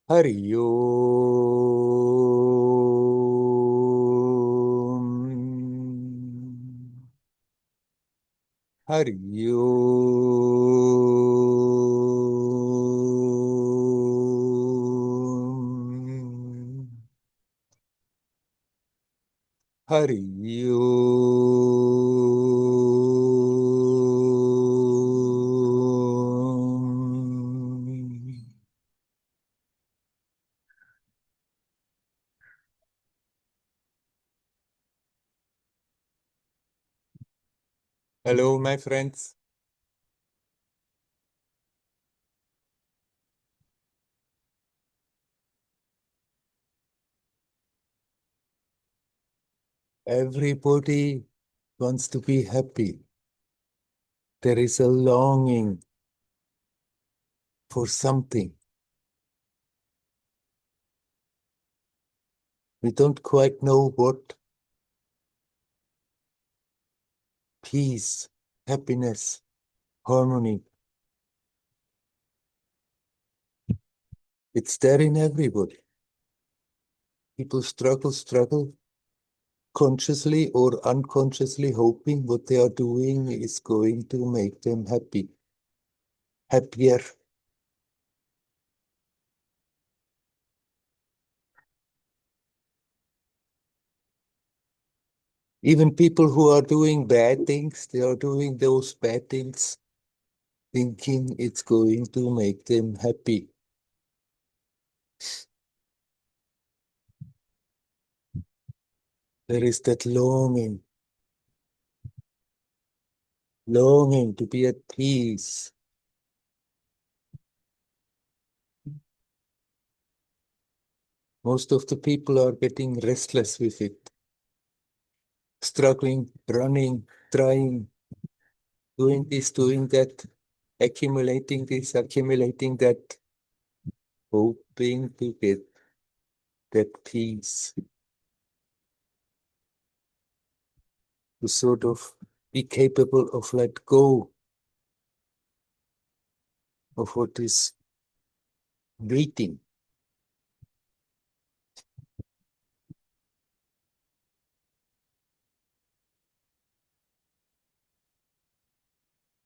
Hari Om. Hari Om. Hari Om. Hello, my friends. Everybody wants to be happy. There is a longing for something. We don't quite know what. Peace, happiness, harmony. It's there in everybody. People struggle, consciously or unconsciously hoping what they are doing is going to make them happy, happier. Even people who are doing bad things, they are doing those bad things thinking it's going to make them happy. There is that longing to be at peace. Most of the people are getting restless with it, struggling, running, trying, doing this, doing that, accumulating this, accumulating that, hoping to get that peace, to sort of be capable of let go of what is waiting.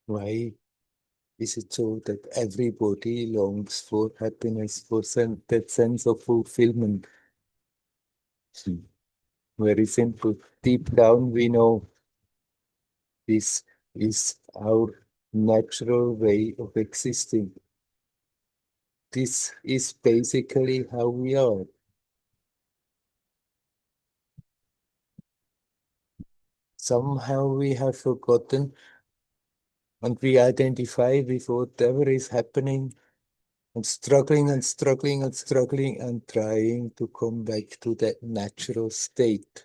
Why is it so that everybody longs for happiness, for that sense of fulfillment? Very simple. Deep down, we know this is our natural way of existing. This is basically how we are. Somehow we have forgotten and we identify with whatever is happening and struggling and struggling and struggling and trying to come back to that natural state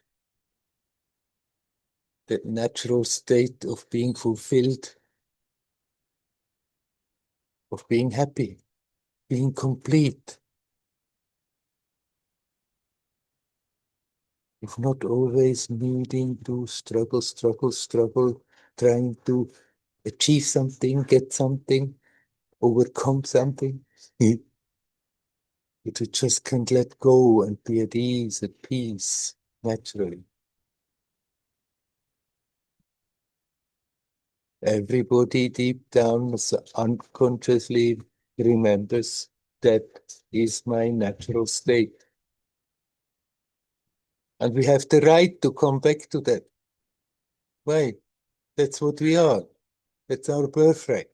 of being fulfilled, of being happy, being complete, if not always needing to struggle, trying to achieve something, get something, overcome something. If you just can't let go and be at ease, at peace, naturally. Everybody deep down unconsciously remembers that is my natural state. And we have the right to come back to that. Why? That's what we are. That's our birthright.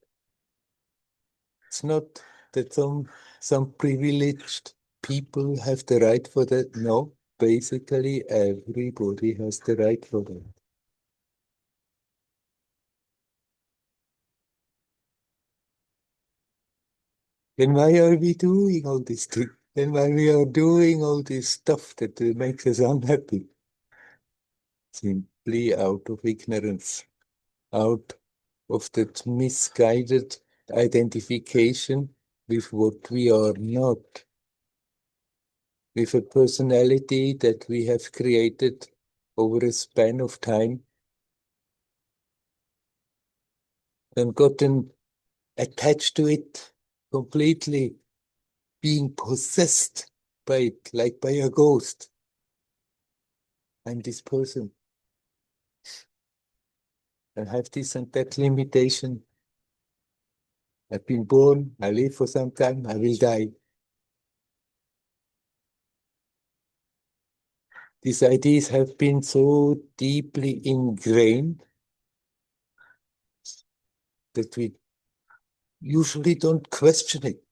It's not that some privileged people have the right for that. No, basically everybody has the right for that. Then why are we doing all this thing? Then why we are doing all this stuff that makes us unhappy? Simply out of ignorance, out of that misguided identification with what we are not, with a personality that we have created over a span of time and gotten attached to it completely being possessed by it, like by a ghost. I'm this person. I have this and that limitation. I've been born, I live for some time, I will die. These ideas have been so deeply ingrained that we usually don't question it.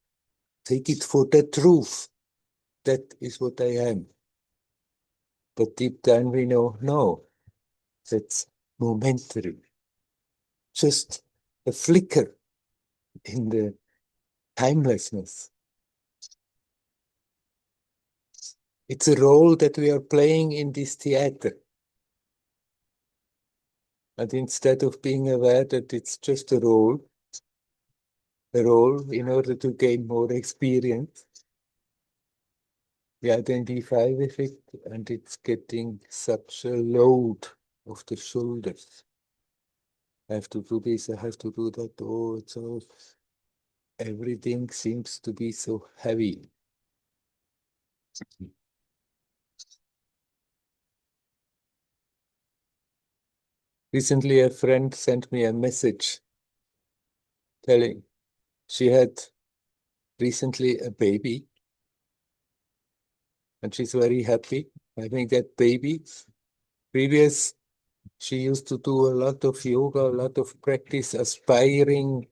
Take it for the truth. That is what I am. But deep down we know, no, that's momentary. Just a flicker in the timelessness. It's a role that we are playing in this theater. And instead of being aware that it's just a role in order to gain more experience, we identify with it and it's getting such a load off the shoulders. I have to do this, I have to do that. Oh, it's all, everything seems to be so heavy. Recently, a friend sent me a message telling she had recently a baby and she's very happy having that baby. Previous, she used to do a lot of yoga, a lot of practice, aspiring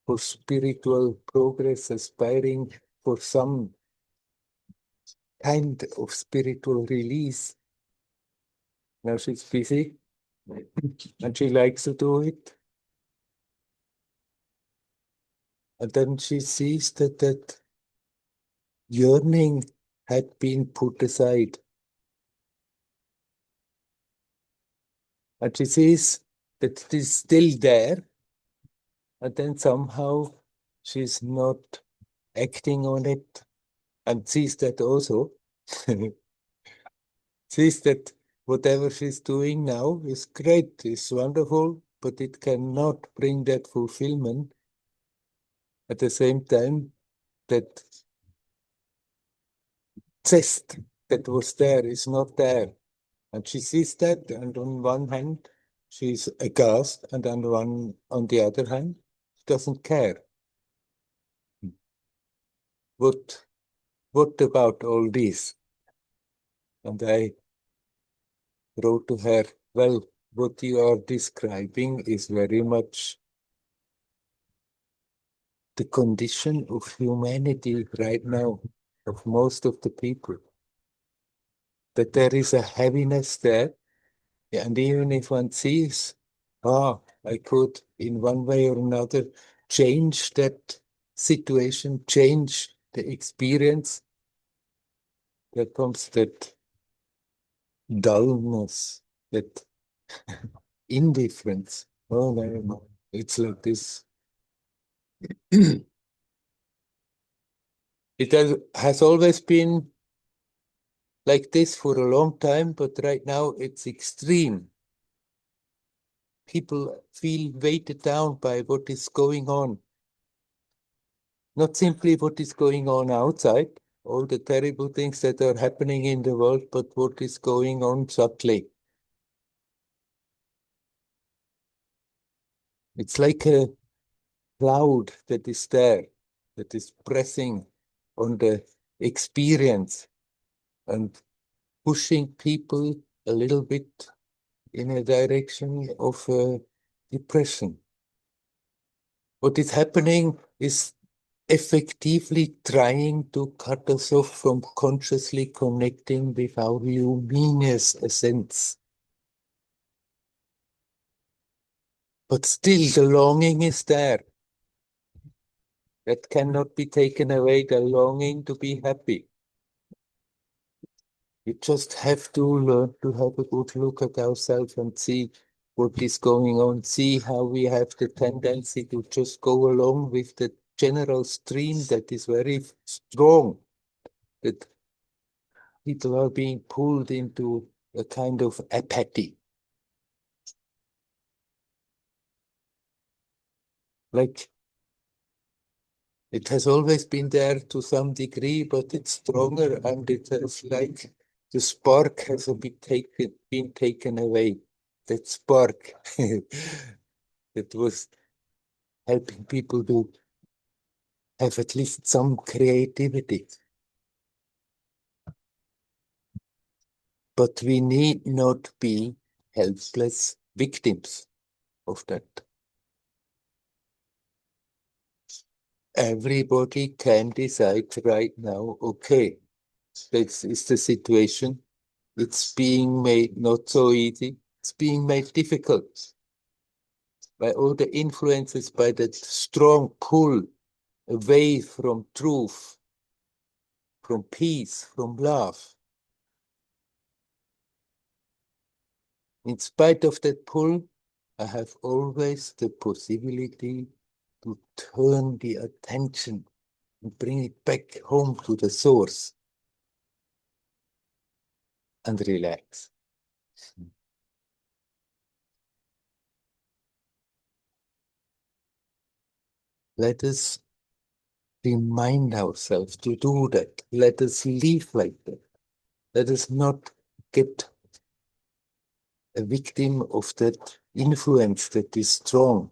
for spiritual progress, aspiring for some kind of spiritual release. Now she's busy and she likes to do it. And then she sees that that yearning had been put aside. And she sees that it is still there. And then somehow she's not acting on it and sees that also. Sees that whatever she's doing now is great, is wonderful, but it cannot bring that fulfillment. At the same time, that zest that was there is not there. And she sees that, and on one hand, she's aghast, and on the other hand, she doesn't care. What what about all this? And I wrote to her, well, what you are describing is very much the condition of humanity right now, of most of the people, that there is a heaviness there. And even if one sees, I could in one way or another change that situation, change the experience, there comes that dullness, that indifference. Oh, no, no. It's like this. It has always been like this for a long time, but right now it's extreme. People feel weighted down by what is going on. Not simply what is going on outside, all the terrible things that are happening in the world, but what is going on subtly. It's like a cloud that is there, that is pressing on the experience and pushing people a little bit in a direction of depression. What is happening is effectively trying to cut us off from consciously connecting with our luminous essence. But still, the longing is there. That cannot be taken away, the longing to be happy. We just have to learn to have a good look at ourselves and see what is going on, see how we have the tendency to just go along with the general stream that is very strong, that people are being pulled into a kind of apathy. Like It has always been there to some degree, but it's stronger and it has like the spark has a bit been taken away. That spark that was helping people to have at least some creativity. But we need not be helpless victims of that. Everybody can decide right now, okay, this is the situation. It's being made not so easy. It's being made difficult by all the influences, by that strong pull away from truth, from peace, from love. In spite of that pull, I have always the possibility to turn the attention and bring it back home to the source and relax. Let us remind ourselves to do that. Let us live like that. Let us not get a victim of that influence that is strong,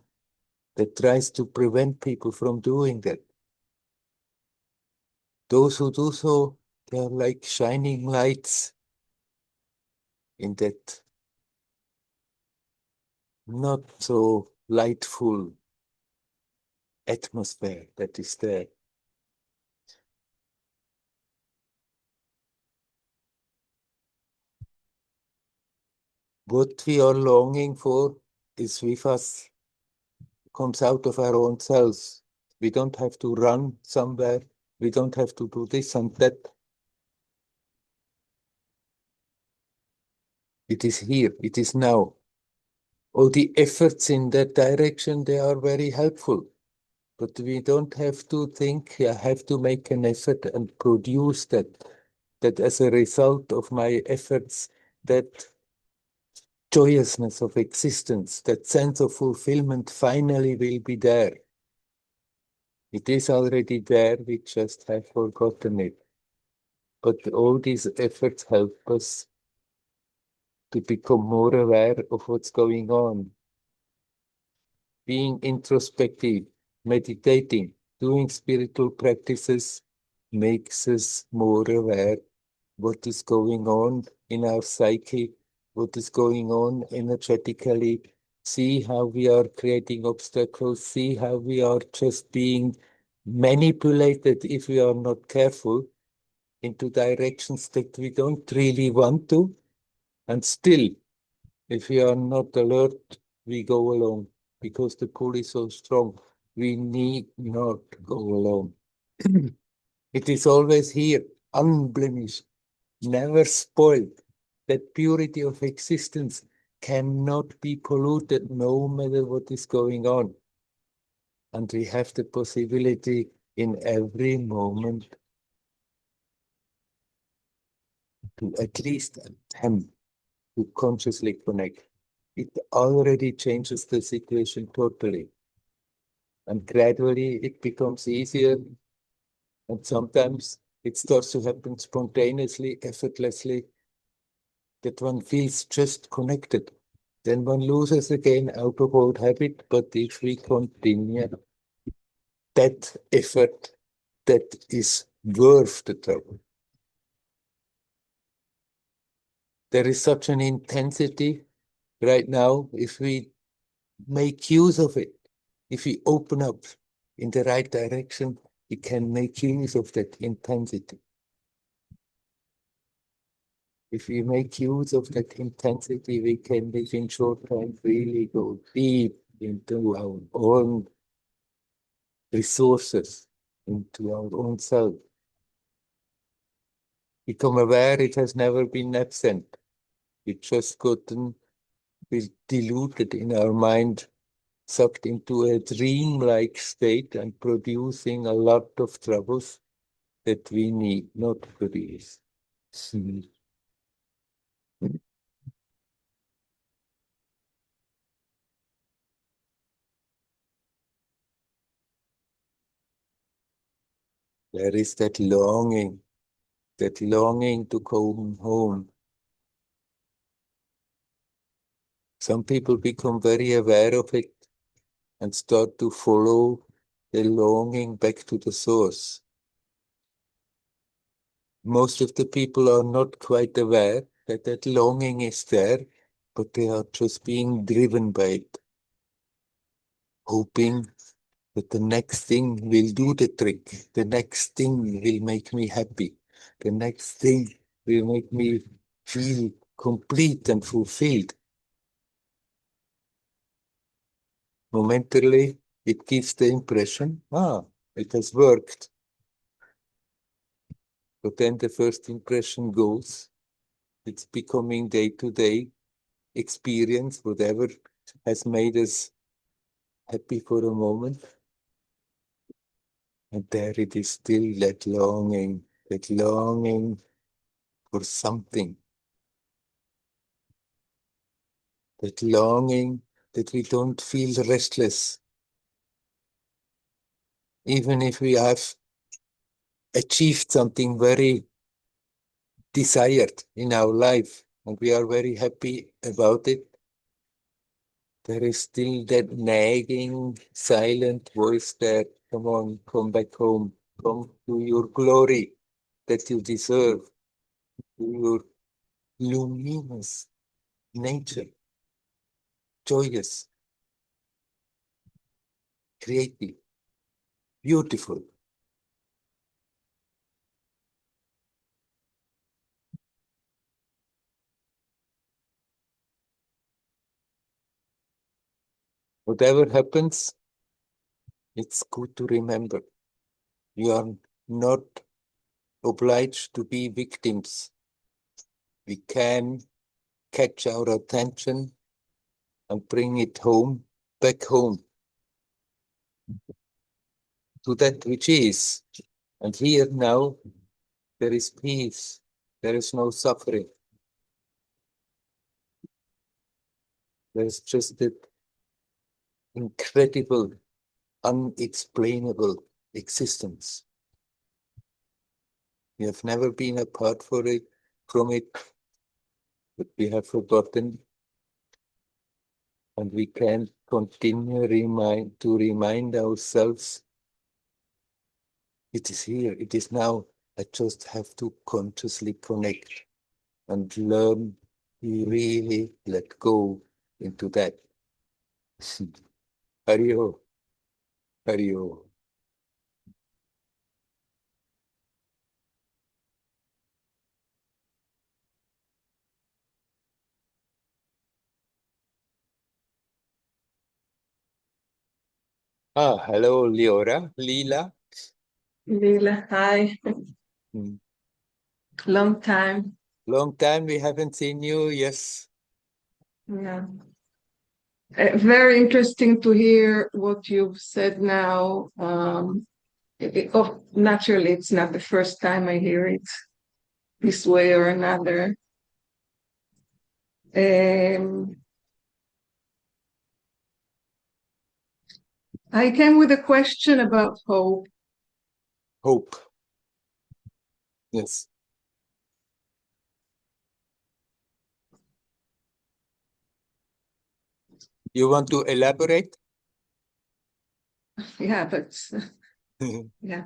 that tries to prevent people from doing that. Those who do so, they are like shining lights in that not so lightful atmosphere that is there. What we are longing for is with us, comes out of our own selves. We don't have to run somewhere. We don't have to do this and that. It is here. It is now. All the efforts in that direction, they are very helpful. But we don't have to think, I have to make an effort and produce that. That as a result of my efforts, that joyousness of existence, that sense of fulfillment finally will be there. It is already there, we just have forgotten it. But all these efforts help us to become more aware of what's going on. Being introspective, meditating, doing spiritual practices makes us more aware what is going on in our psyche, what is going on energetically, see how we are creating obstacles, see how we are just being manipulated if we are not careful into directions that we don't really want to. And still, if we are not alert, we go alone because the pull is so strong. We need not go alone. It is always here, unblemished, never spoiled. That purity of existence cannot be polluted no matter what is going on. And we have the possibility in every moment to at least attempt to consciously connect. It already changes the situation totally. And gradually it becomes easier. And sometimes it starts to happen spontaneously, effortlessly, that one feels just connected. Then one loses again out of old habit, but if we continue that effort, that is worth the trouble. There is such an intensity right now. If we make use of it, if we open up in the right direction, we can make use of that intensity. If we make use of that intensity, we can within short time really go deep into our own resources, into our own self. Become aware it has never been absent. It just gotten diluted in our mind, sucked into a dream-like state and producing a lot of troubles that we need not produce. There is that longing to come home. Some people become very aware of it and start to follow the longing back to the source. Most of the people are not quite aware that that longing is there, but they are just being driven by it, hoping that the next thing will do the trick, the next thing will make me happy, the next thing will make me feel complete and fulfilled. Momentarily, it gives the impression, it has worked. But then the first impression goes, it's becoming day-to-day experience, whatever has made us happy for a moment. And there it is still that longing for something, that longing that we don't feel restless, even if we have achieved something very desired in our life and we are very happy about it. There is still that nagging, silent voice there. Come on, come back home. Come to your glory that you deserve, to your luminous nature, joyous, creative, beautiful. Whatever happens, it's good to remember. You are not obliged to be victims. We can catch our attention and bring it home, back home, to that which is. And here now, there is peace. There is no suffering. There is just that incredible, unexplainable existence. We have never been apart from it, but we have forgotten, and we can continue to remind ourselves it is here, it is now. I just have to consciously connect and learn to really let go into that. Hario, Hario. Hello, Lila. Lila, hi. Hmm. Long time. Long time we haven't seen you, yes. Yeah. Very interesting to hear what you've said now. Naturally, it's not the first time I hear it this way or another. Um, I came with a question about hope. Hope, yes. You want to elaborate? Yeah, but yeah.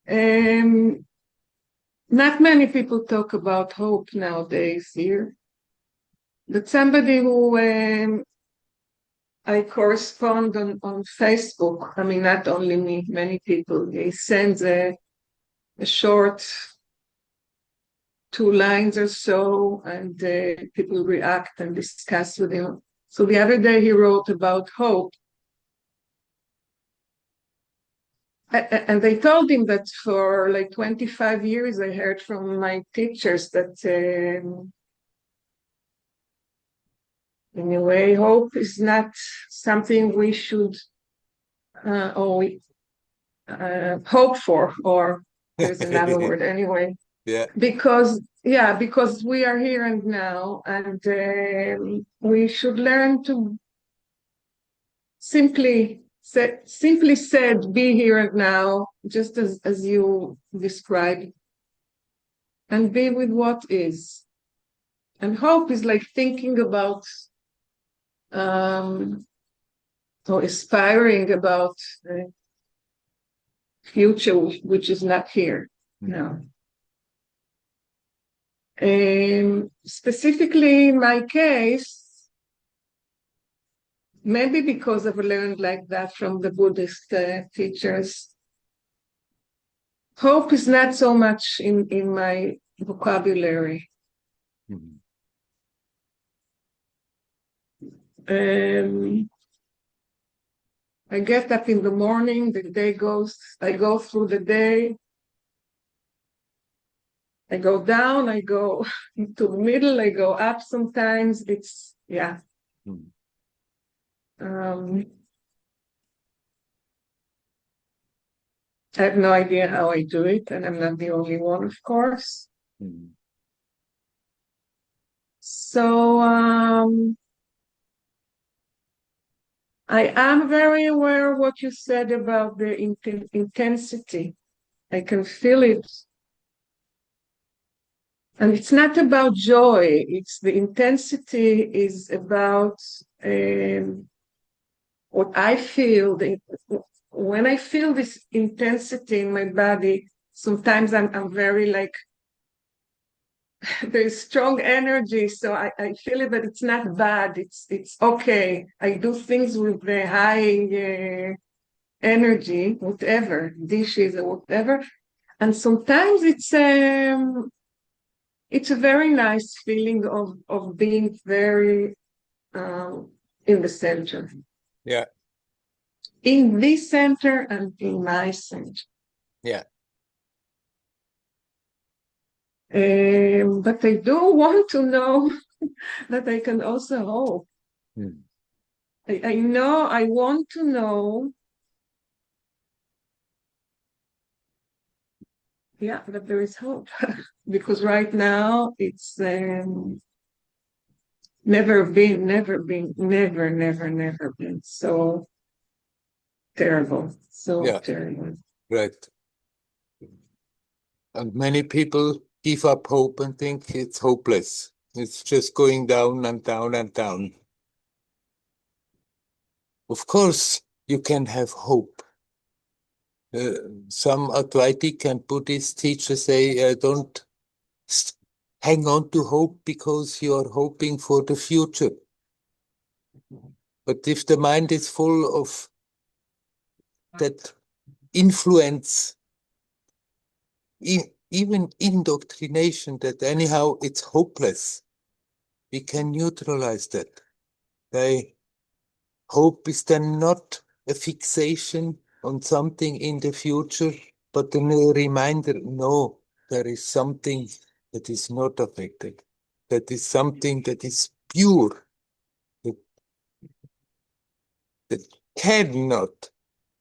Um, Not many people talk about hope nowadays here. But somebody who I correspond on Facebook. I mean, not only me, many people. They send a short 2 lines or so, and people react and discuss with him. So the other day he wrote about hope. And they told him that for like 25 years, I heard from my teachers that in a way, hope is not something we should or we hope for, or there's another word anyway, Yeah. because we are here and now, and we should learn to simply simply said, be here and now, just as you described, and be with what is. And hope is like thinking about or aspiring about the future, which is not here now. Specifically, in my case, maybe because I've learned like that from the Buddhist teachers, hope is not so much in my vocabulary. I get up in the morning, the day goes, I go through the day, I go down, I go to the middle, I go up sometimes. It's, yeah. I have no idea how I do it, and I'm not the only one, of course. So I am very aware of what you said about the intensity. I can feel it. And it's not about joy. It's the intensity is about what I feel. When I feel this intensity in my body, sometimes I'm very like, there's strong energy, so I feel it, but it's not bad. It's okay. I do things with the high energy, whatever, dishes or whatever. And sometimes it's a very nice feeling of being very in the center. Yeah. In this center and in my center. Yeah. But I do want to know that I can also hope. I know, I want to know, yeah, that there is hope. Because right now it's never been so terrible. So terrible. Right. And many people give up hope and think it's hopeless. It's just going down and down and down. Of course, you can have hope. Some Advaitic and Buddhist teachers say, don't hang on to hope because you are hoping for the future. But if the mind is full of that influence, even indoctrination, that anyhow it's hopeless, we can neutralize that. Hope is then not a fixation on something in the future, but a reminder, no, there is something that is not affected. That is something that is pure, that cannot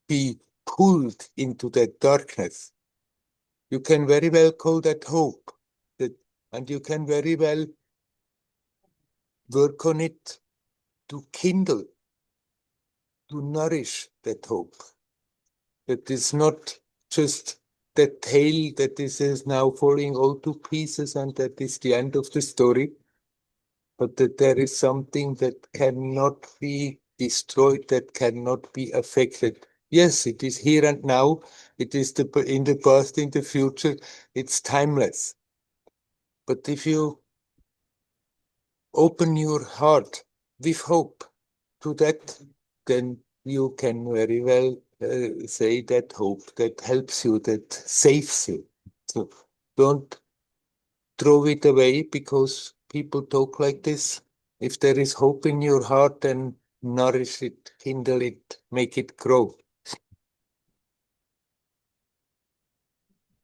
be pulled into that darkness. You can very well call that hope, and you can very well work on it to kindle, to nourish that hope. That is not just that tale that is now falling all to pieces and that is the end of the story, but that there is something that cannot be destroyed, that cannot be affected. Yes, it is here and now. It is in the past, in the future. It's timeless. But if you open your heart with hope to that, then you can very well say that hope that helps you, that saves you. So don't throw it away because people talk like this. If there is hope in your heart, then nourish it, kindle it, make it grow.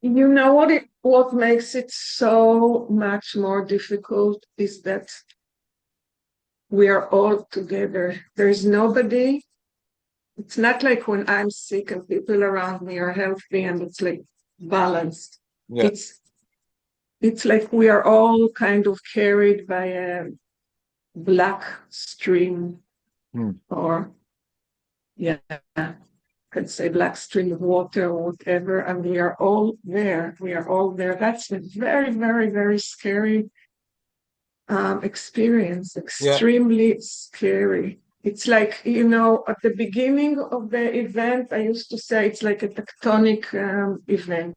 You know what makes it so much more difficult is that we are all together. There's nobody. It's not like when I'm sick and people around me are healthy and it's like balanced. Yeah. It's like we are all kind of carried by a black stream or yeah, could say black stream of water or whatever, and we are all there. We are all there. That's a very, very, very scary experience, extremely scary. It's like, at the beginning of the event, I used to say it's like a tectonic event,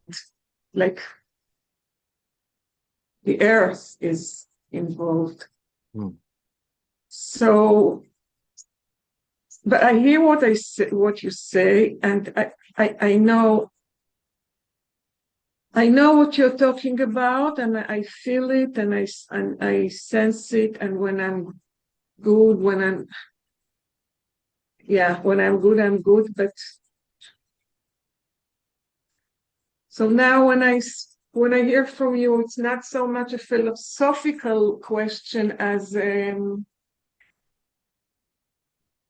like the earth is involved. So, but I hear what you say, and I know what you're talking about, and I feel it, and I sense it, and when I'm good, when I'm good, but so now when I hear from you, it's not so much a philosophical question as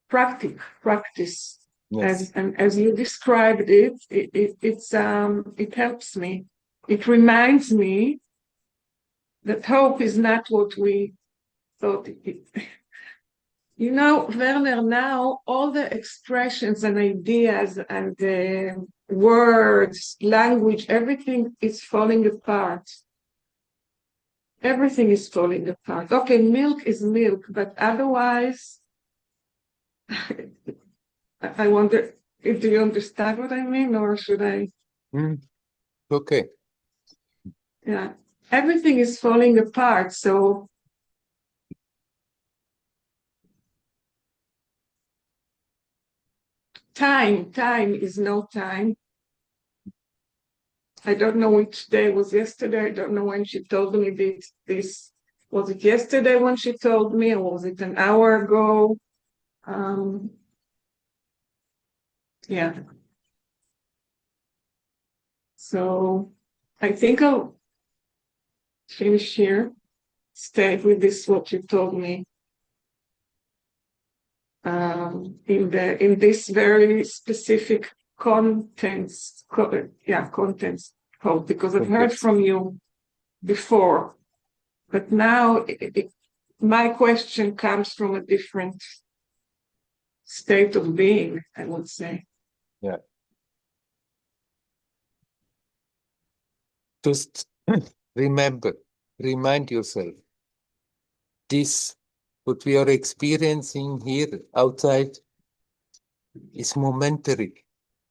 practice. Yes. As you described it, it helps me. It reminds me that hope is not what we thought it. Werner, now all the expressions and ideas and words, language, everything is falling apart. Everything is falling apart. Okay, milk is milk, but otherwise, I wonder, do you understand what I mean, or should I? Okay. Yeah, everything is falling apart. So time is no time. I don't know which day was yesterday. I don't know when she told me this. Was it yesterday when she told me, or was it an hour ago? Yeah. So I think I'll finish here. Stay with this, what you told me. In this very specific contents, because I've heard from you before, but now my question comes from a different state of being, I would say. Yeah. Just remind yourself, this, what we are experiencing here outside, is momentary.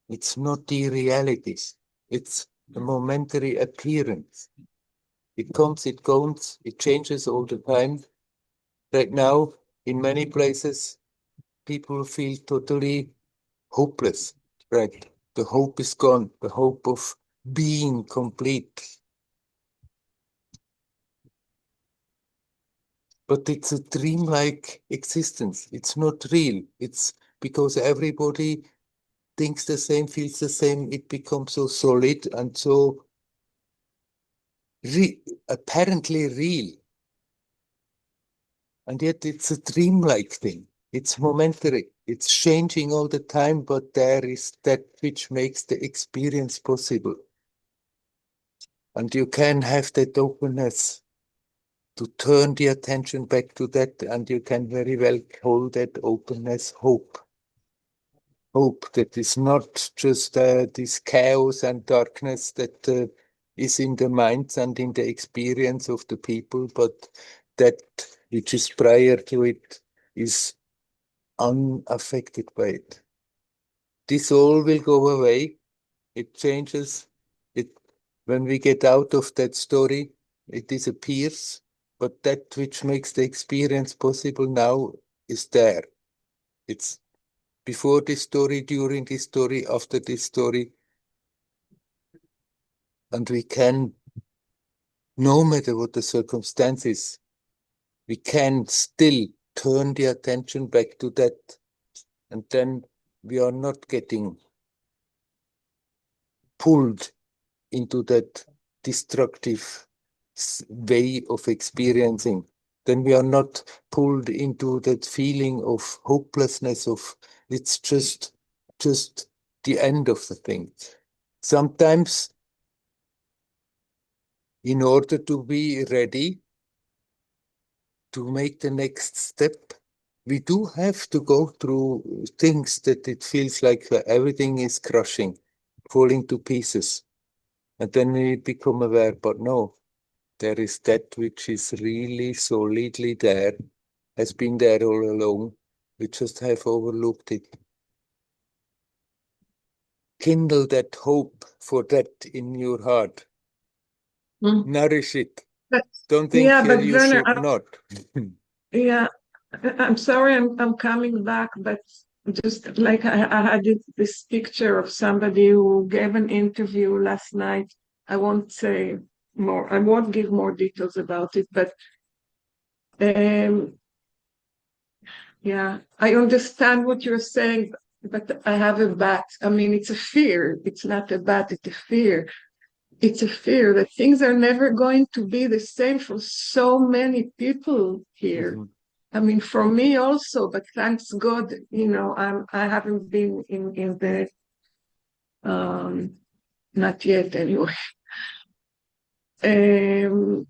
It's not the realities. It's a momentary appearance. It comes, it goes, it changes all the time. Right now, in many places, people feel totally hopeless, right? The hope is gone, the hope of being complete. But it's a dreamlike existence. It's not real. It's because everybody thinks the same, feels the same. It becomes so solid and so apparently real. And yet it's a dreamlike thing. It's momentary. It's changing all the time, but there is that which makes the experience possible. And you can have that openness to turn the attention back to that, and you can very well call that openness hope. Hope that is not just this chaos and darkness that is in the minds and in the experience of the people, but that which is prior to it is unaffected by it. This all will go away. It changes. It when we get out of that story, it disappears. But that which makes the experience possible now is there. It's before this story, during this story, after this story. And we can, no matter what the circumstances, we can still turn the attention back to that. And then we are not getting pulled into that destructive way of experiencing. Then we are not pulled into that feeling of hopelessness, of it's just the end of the thing. Sometimes, in order to be ready to make the next step, We do have to go through things that it feels like everything is crushing, falling to pieces. And then we become aware, but no, there is that which is really solidly there, has been there all along. We just have overlooked it. Kindle that hope for that in your heart. Mm. Nourish it. But Don't think yeah, but you Werner, should not. yeah, I'm sorry, I'm coming back, but just like I had this picture of somebody who gave an interview last night. I won't say more. I won't give more details about it, but yeah, I understand what you're saying, but I have a bat. I mean, it's a fear. It's not a bat, it's a fear. It's a fear that things are never going to be the same for so many people here. Mhm. I mean, for me also, but thanks God, I haven't been in the not yet anyway. Um,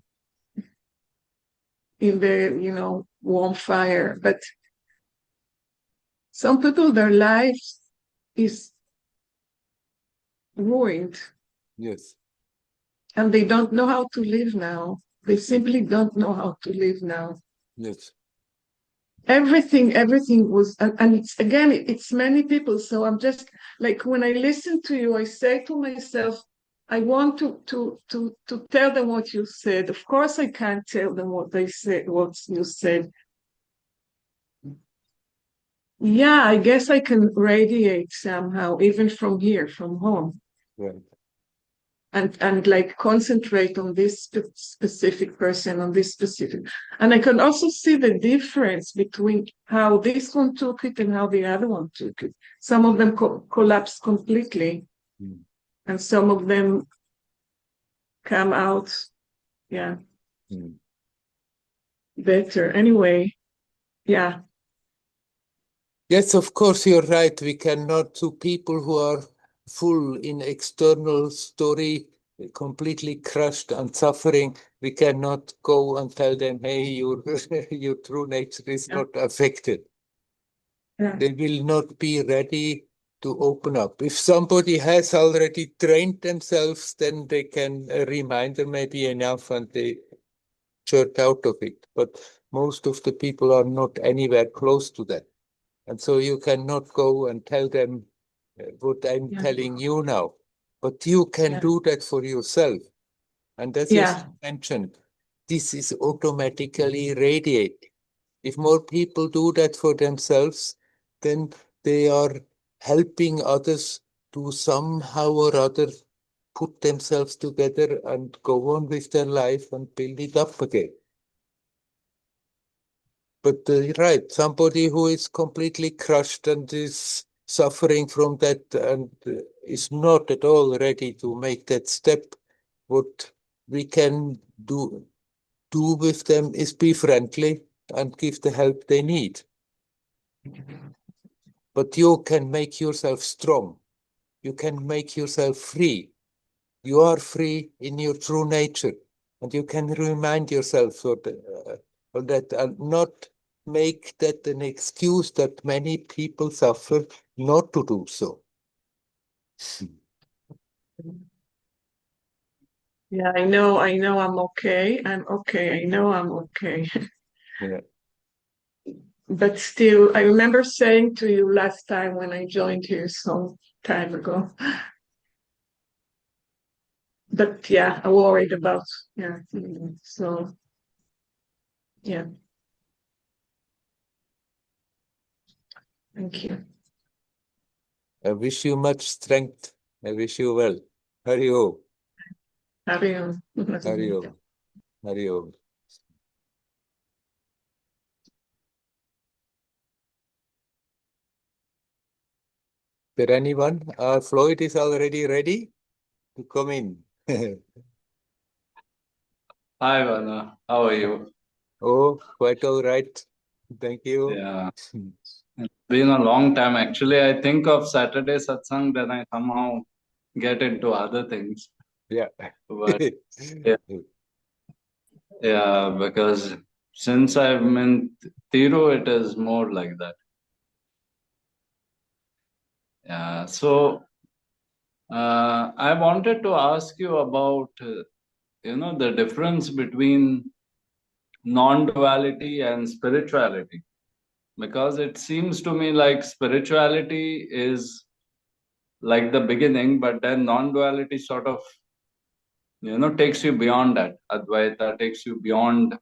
in the warm fire, but some people, their lives is ruined, Yes, and they don't know how to live now. They simply don't know how to live now. yes. Everything was, and it's again, it's many people. So I'm just like, when I listen to you, I say to myself, I want to tell them what you said. Of course I can't tell them what they said, what you said. Yeah, I guess I can radiate somehow, even from here, from home, Right. and like concentrate on this specific person, on this specific. And I can also see the difference between how this one took it and how the other one took it. Some of them collapsed completely, Mm. and some of them come out, yeah, Mm. better. Anyway, yeah, Yes, of course, you're right. We cannot, to people who are full in external story, completely crushed and suffering, we cannot go and tell them, hey, your, your true nature is yeah, not affected. yeah, They will not be ready to open up. If somebody has already trained themselves, then they can, a reminder may be enough and they jerk out of it. But most of the people are not anywhere close to that. And so you cannot go and tell them what I'm yeah, telling you now. But you can yeah, do that for yourself. And as you yeah, mentioned, this is automatically radiating. If more people do that for themselves, then they are helping others to somehow or other put themselves together and go on with their life and build it up again. But right, somebody who is completely crushed and is suffering from that and is not at all ready to make that step, what we can do with them is be friendly and give the help they need. But you can make yourself strong. You can make yourself free. You are free in your true nature. And you can remind yourself of that and not make that an excuse that many people suffer not to do so. yeah. I know I'm okay. I'm okay. I know I'm okay. Yeah. But still, I remember saying to you last time when I joined here some time ago. But yeah, I worried about, yeah. So yeah, thank you. I wish you much strength. I wish you well. Hari Om. Hari Om. Hari Om. Hari Om. There anyone? Floyd is already ready to come in. Hi, Werner. How are you? Oh, quite all right. Thank you. Yeah, it's been a long time. Actually, I think of Saturday Satsang, then I somehow get into other things. Yeah. But yeah, yeah, because since I'm in Thiru, it is more like that. Yeah. So I wanted to ask you about, the difference between non-duality and spirituality, because it seems to me like spirituality is like the beginning, but then non-duality sort of, takes you beyond that. Advaita takes you beyond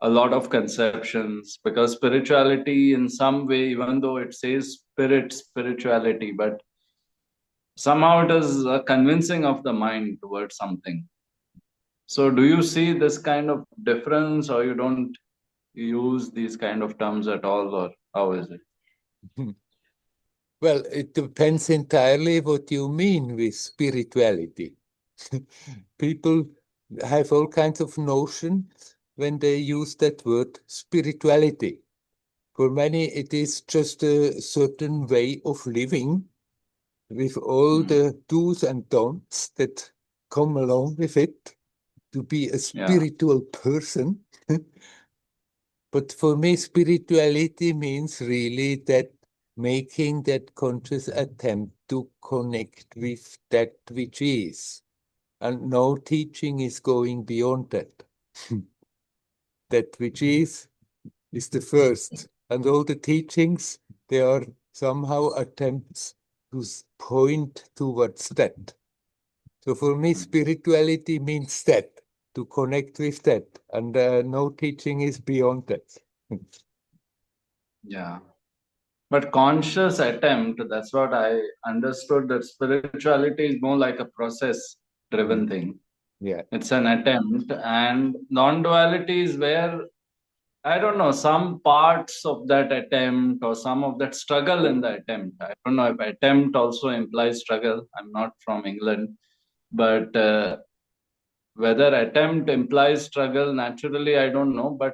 a lot of conceptions, because spirituality in some way, even though it says spirituality, but somehow it is convincing of the mind towards something. So do you see this kind of difference, or you don't use these kind of terms at all, or how is it? Well, it depends entirely what you mean with spirituality. People have all kinds of notions when they use that word spirituality. For many, it is just a certain way of living with all the do's and don'ts that come along with it, to be a spiritual person. But for me, spirituality means really that making that conscious attempt to connect with that which is. And no teaching is going beyond that. That which is the first. And all the teachings, they are somehow attempts to point towards that. So for me, spirituality means that, to connect with that. And no teaching is beyond that. Yeah. But conscious attempt, that's what I understood, that spirituality is more like a process driven thing. Yeah. It's an attempt, and non-duality is where, I don't know, some parts of that attempt or some of that struggle in the attempt. I don't know if attempt also implies struggle. I'm not from England, but whether attempt implies struggle, naturally, I don't know. But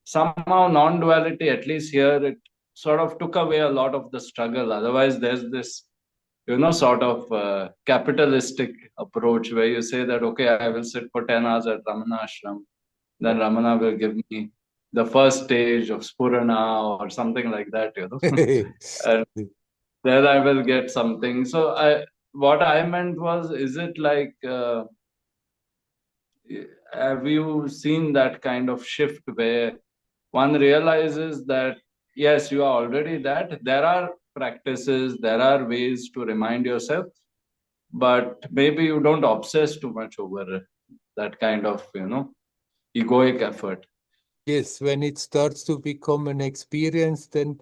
somehow non-duality, at least here, it sort of took away a lot of the struggle. Otherwise, there's this, sort of capitalistic approach where you say that, okay, I will sit for 10 hours at Ramana Ashram. Then Ramana will give me the first stage of Spurana or something like that, and then I will get something. So what I meant was, is it like, have you seen that kind of shift where one realizes that, yes, you are already that. There are practices, there are ways to remind yourself, but maybe you don't obsess too much over that kind of, egoic effort. Yes, when it starts to become an experience, then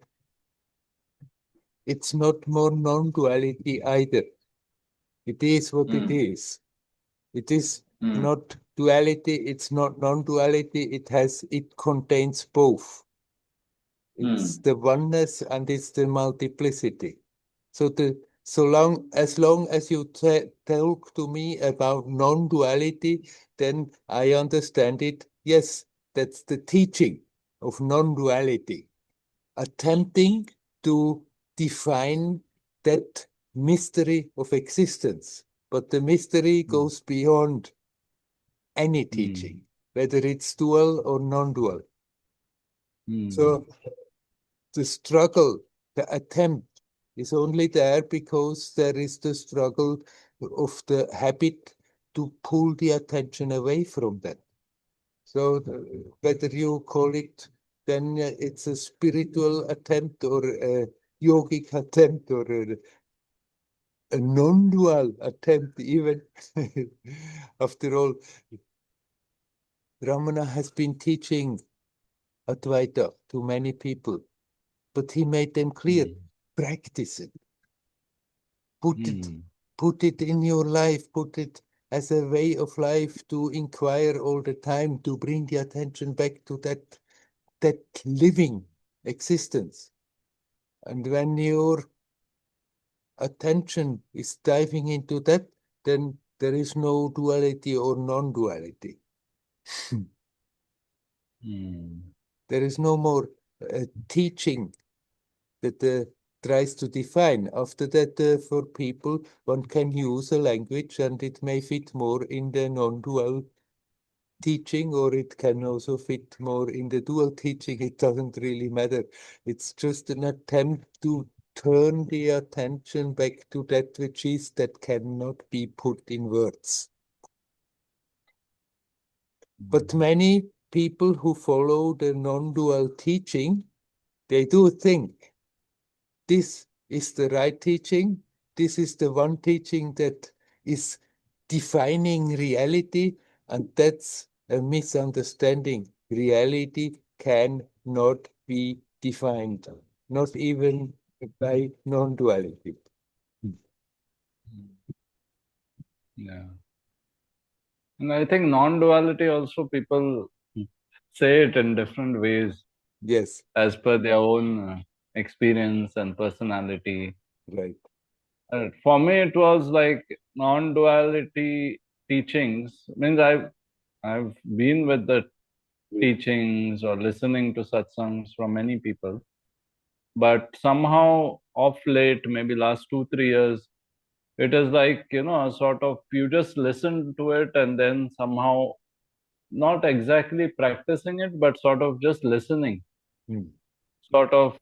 it's not more non-duality either. It is what it is. It is not duality, it's not non-duality, it contains both. It's the oneness and it's the multiplicity. So as long as you talk to me about non-duality, then I understand it. Yes, that's the teaching of non-duality, attempting to define that mystery of existence. But the mystery goes beyond any teaching, whether it's dual or non-dual. So the struggle, the attempt is only there because there is the struggle of the habit to pull the attention away from that. So whether you call it, then it's a spiritual attempt or a yogic attempt or a non-dual attempt even. After all, Ramana has been teaching Advaita to many people, but he made them clear, practice it. Put it in your life, put it as a way of life to inquire all the time, to bring the attention back to that living existence. And when your attention is diving into that, then there is no duality or non-duality. There is no more teaching that tries to define. After that, for people, one can use a language and it may fit more in the non-dual teaching, or it can also fit more in the dual teaching. It doesn't really matter. It's just an attempt to turn the attention back to that which is, that cannot be put in words. But many people who follow the non-dual teaching, they do think this is the right teaching. This is the one teaching that is defining reality, and that's a misunderstanding. Reality cannot be defined, not even by non-duality. Yeah. And I think non-duality also, people say it in different ways Yes, as per their own experience and personality. right. For me, it was like non-duality teachings. Means I've been with the teachings or listening to satsangs from many people, but somehow of late, maybe last 2 3 years, it is like, a sort of, you just listen to it and then somehow not exactly practicing it, but sort of just listening, Hmm. sort of,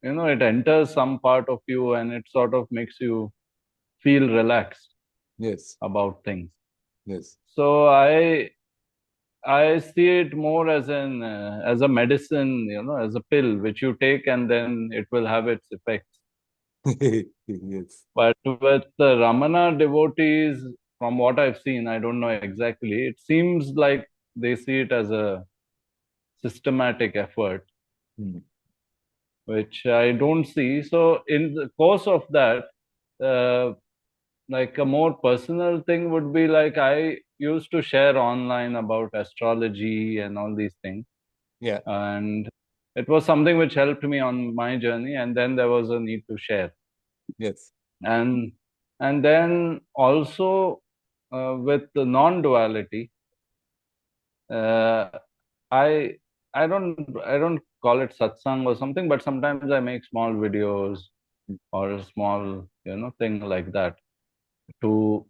it enters some part of you and it sort of makes you feel relaxed Yes, about things. yes. So I see it more as as a medicine, as a pill which you take and then it will have its effects. Yes. But with the Ramana devotees, from what I've seen, I don't know exactly, it seems like they see it as a systematic effort, Hmm. which I don't see. So, in the course of that, uh, like a more personal thing would be like I used to share online about astrology and all these things. Yeah, And it was something which helped me on my journey. And then there was a need to share. yes. And then also with the non-duality, uh, I I don't call it satsang or something, but sometimes I make small videos or a small thing like that to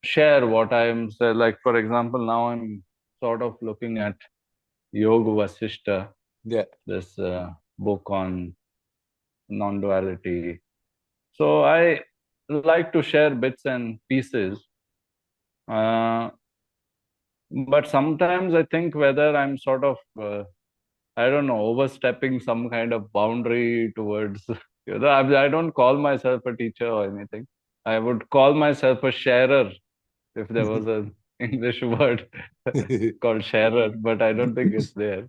share what I'm say. Like for example, now I'm sort of looking at Yoga Vasishta, Yeah, this book on non-duality. So I like to share bits and pieces. Uh, but sometimes I think whether I'm sort of, I don't know, overstepping some kind of boundary towards, I don't call myself a teacher or anything. I would call myself a sharer if there was an English word called sharer, but I don't think it's there.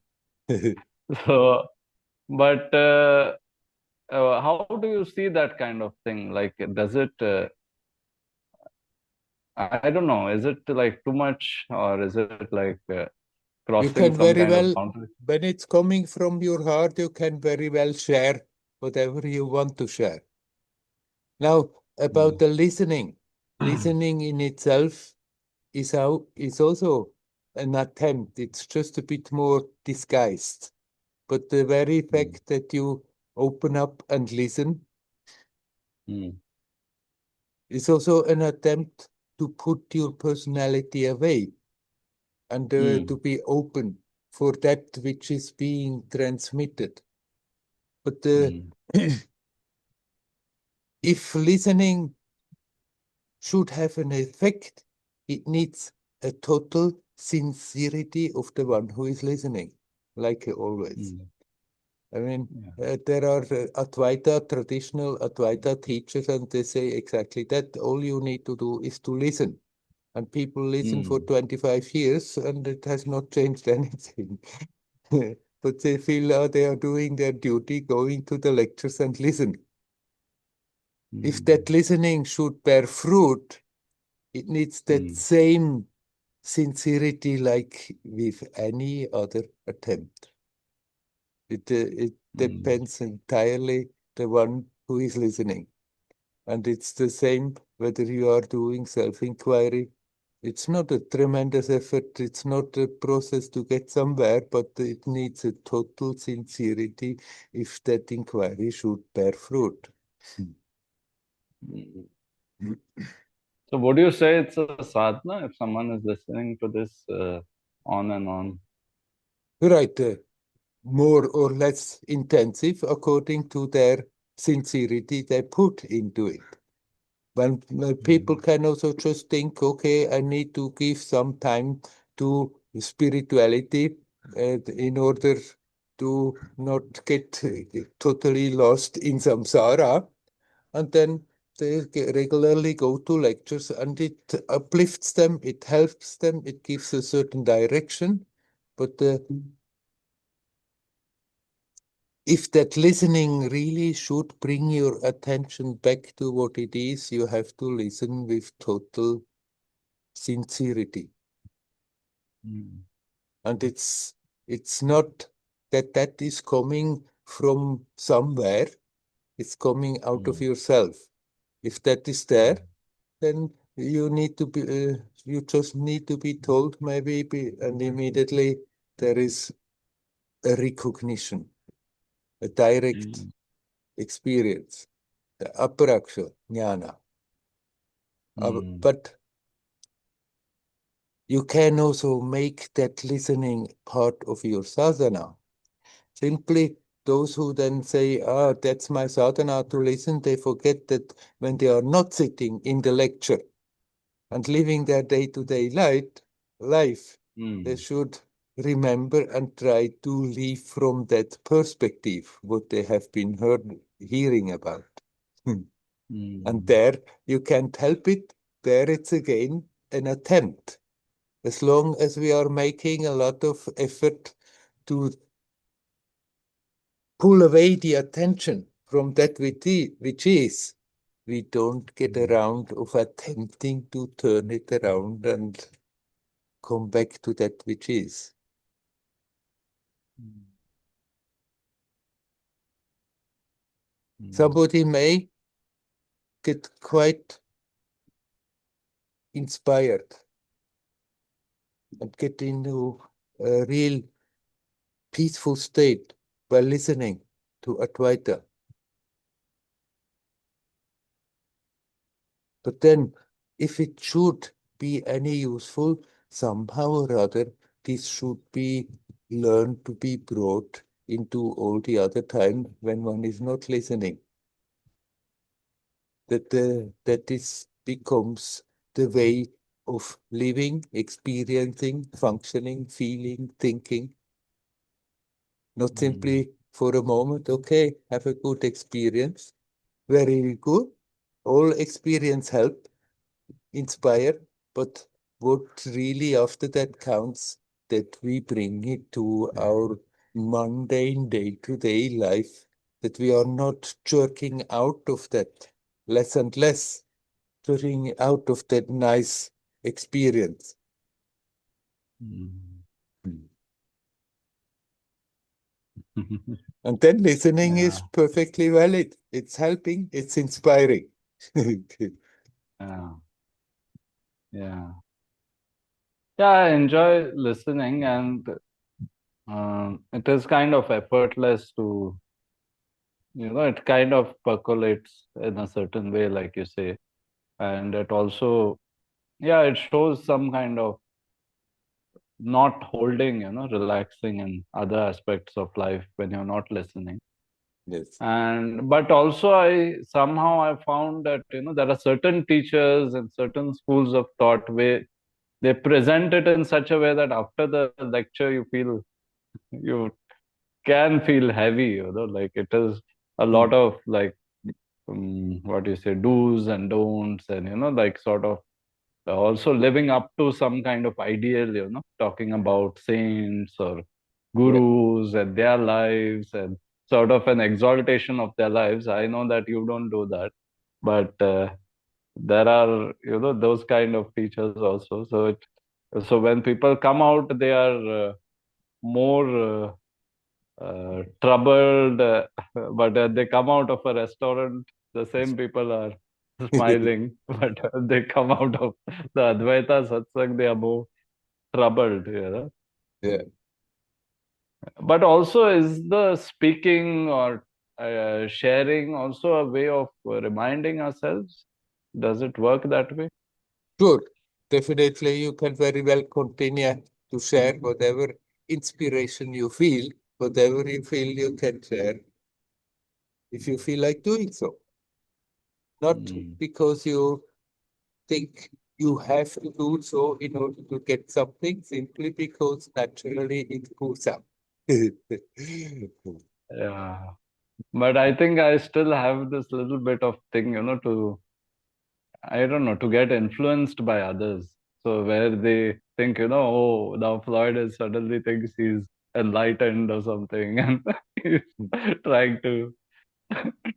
So, but how do you see that kind of thing? Like, does it, I don't know, is it like too much or is it like you crossing can some very kind of well, boundary? when it's coming from your heart, you can very well share whatever you want to share. Now, about Mm, the listening, listening in itself is also an attempt. It's just a bit more disguised. But the very mm, fact that you open up and listen mm, is also an attempt to put your personality away and to mm, be open for that which is being transmitted. But mm, if listening should have an effect, it needs a total sincerity of the one who is listening, like always. mm, I mean, yeah. there are Advaita, traditional Advaita teachers, and they say exactly that. All you need to do is to listen. And people listen for Mm, 25 years, and it has not changed anything. But they feel they are doing their duty, going to the lectures and listen. If mm, that listening should bear fruit, it needs that mm, same sincerity like with any other attempt. It mm, depends entirely the one who is listening. And it's the same whether you are doing self-inquiry. It's not a tremendous effort. It's not a process to get somewhere, but it needs a total sincerity if that inquiry should bear fruit. mm. So would you say it's a sadhana if someone is listening to this? on and on. Right, more or less intensive according to their sincerity they put into it. When people can also just think, okay, I need to give some time to spirituality in order to not get totally lost in samsara. And then they regularly go to lectures and it uplifts them, it helps them, it gives a certain direction. But if that listening really should bring your attention back to what it is, you have to listen with total sincerity. And it's not that that is coming from somewhere, it's coming out of yourself. If that is there, then you need to be, you just need to be told maybe, and immediately there is a recognition, a direct experience, the aparaksha, jnana. But you can also make that listening part of your sadhana. Simply those who then say, that's my sadhana to listen, they forget that when they are not sitting in the lecture and living their day-to-day life, they should remember and try to live from that perspective, what they have been hearing about. And there you can't help it. There it's again an attempt. As long as we are making a lot of effort to pull away the attention from that which is, we don't get around of attempting to turn it around and come back to that which is. Somebody may get quite inspired and get into a real peaceful state by listening to Advaita. But then, if it should be any useful, somehow or other, this should be learned to be brought into all the other time when one is not listening. That this becomes the way of living, experiencing, functioning, feeling, thinking. Not simply for a moment, okay, have a good experience. Very good. All experience help, inspire, but what really after that counts, that we bring it to our mundane day-to-day life, that we are not jerking out of that less and less, jerking out of that nice experience. And then listening is perfectly valid. It's helping, it's inspiring. Yeah. Yeah, I enjoy listening, and it is kind of effortless to, it kind of percolates in a certain way, like you say. And it also, it shows some kind of not holding, relaxing in other aspects of life when you're not listening. Yes. But also I found that, there are certain teachers and certain schools of thought where they present it in such a way that after the lecture you can feel heavy, like it is a lot of like what do you say, do's and don'ts, and like sort of also living up to some kind of ideal, talking about saints or Yeah. gurus and their lives and sort of an exaltation of their lives. I know that you don't do that, but there are, those kind of teachers also. So when people come out, they are more troubled, but they come out of a restaurant, the same people are smiling, but they come out of the Advaita Satsang, they are more troubled, Yeah. But also, is the speaking or sharing also a way of reminding ourselves? Does it work that way? Sure. Definitely, you can very well continue to share whatever inspiration you feel, whatever you feel you can share, if you feel like doing so. Not because you think you have to do so in order to get something, simply because naturally it goes up. Yeah. But I think I still have this little bit of thing, I don't know, to get influenced by others. So where they think, oh, now Floyd is suddenly thinks he's enlightened or something, and he's trying to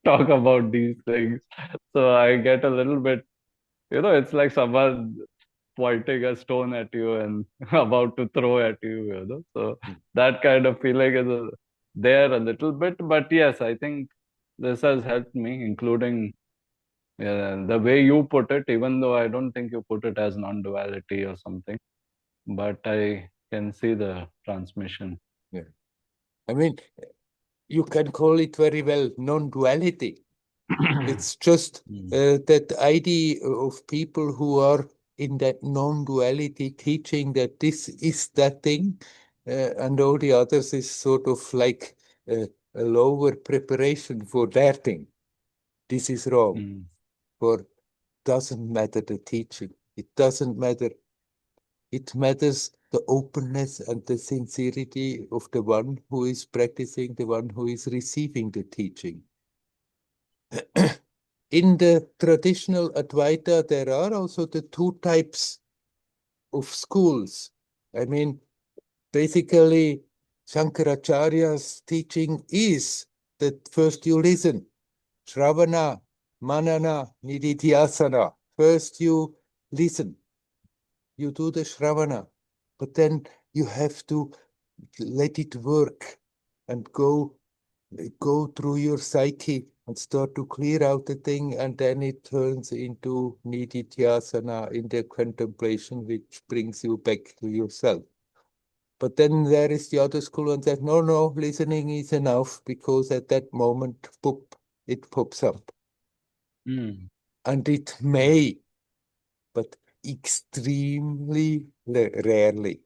talk about these things. So I get a little bit, it's like someone pointing a stone at you and about to throw at you. So that kind of feeling is there a little bit. But yes, I think this has helped me, including the way you put it, even though I don't think you put it as non-duality or something, but I can see the transmission. Yeah. I mean, you can call it very well non-duality. It's just that idea of people who are in that non-duality teaching that this is that thing, and all the others is sort of like a lower preparation for their thing. This is wrong. For doesn't matter the teaching. It doesn't matter. It matters the openness and the sincerity of the one who is practicing, the one who is receiving the teaching. In the traditional Advaita, there are also the two types of schools. I mean, basically, Shankaracharya's teaching is that first you listen, Shravana, Manana, Nididhyasana. First you listen, you do the Shravana, but then you have to let it work and go through your psyche and start to clear out the thing, and then it turns into nididhyasana, in the contemplation, which brings you back to yourself. But then there is the other school and says, no, no, listening is enough, because at that moment, pop, it pops up. And it may, but extremely rarely.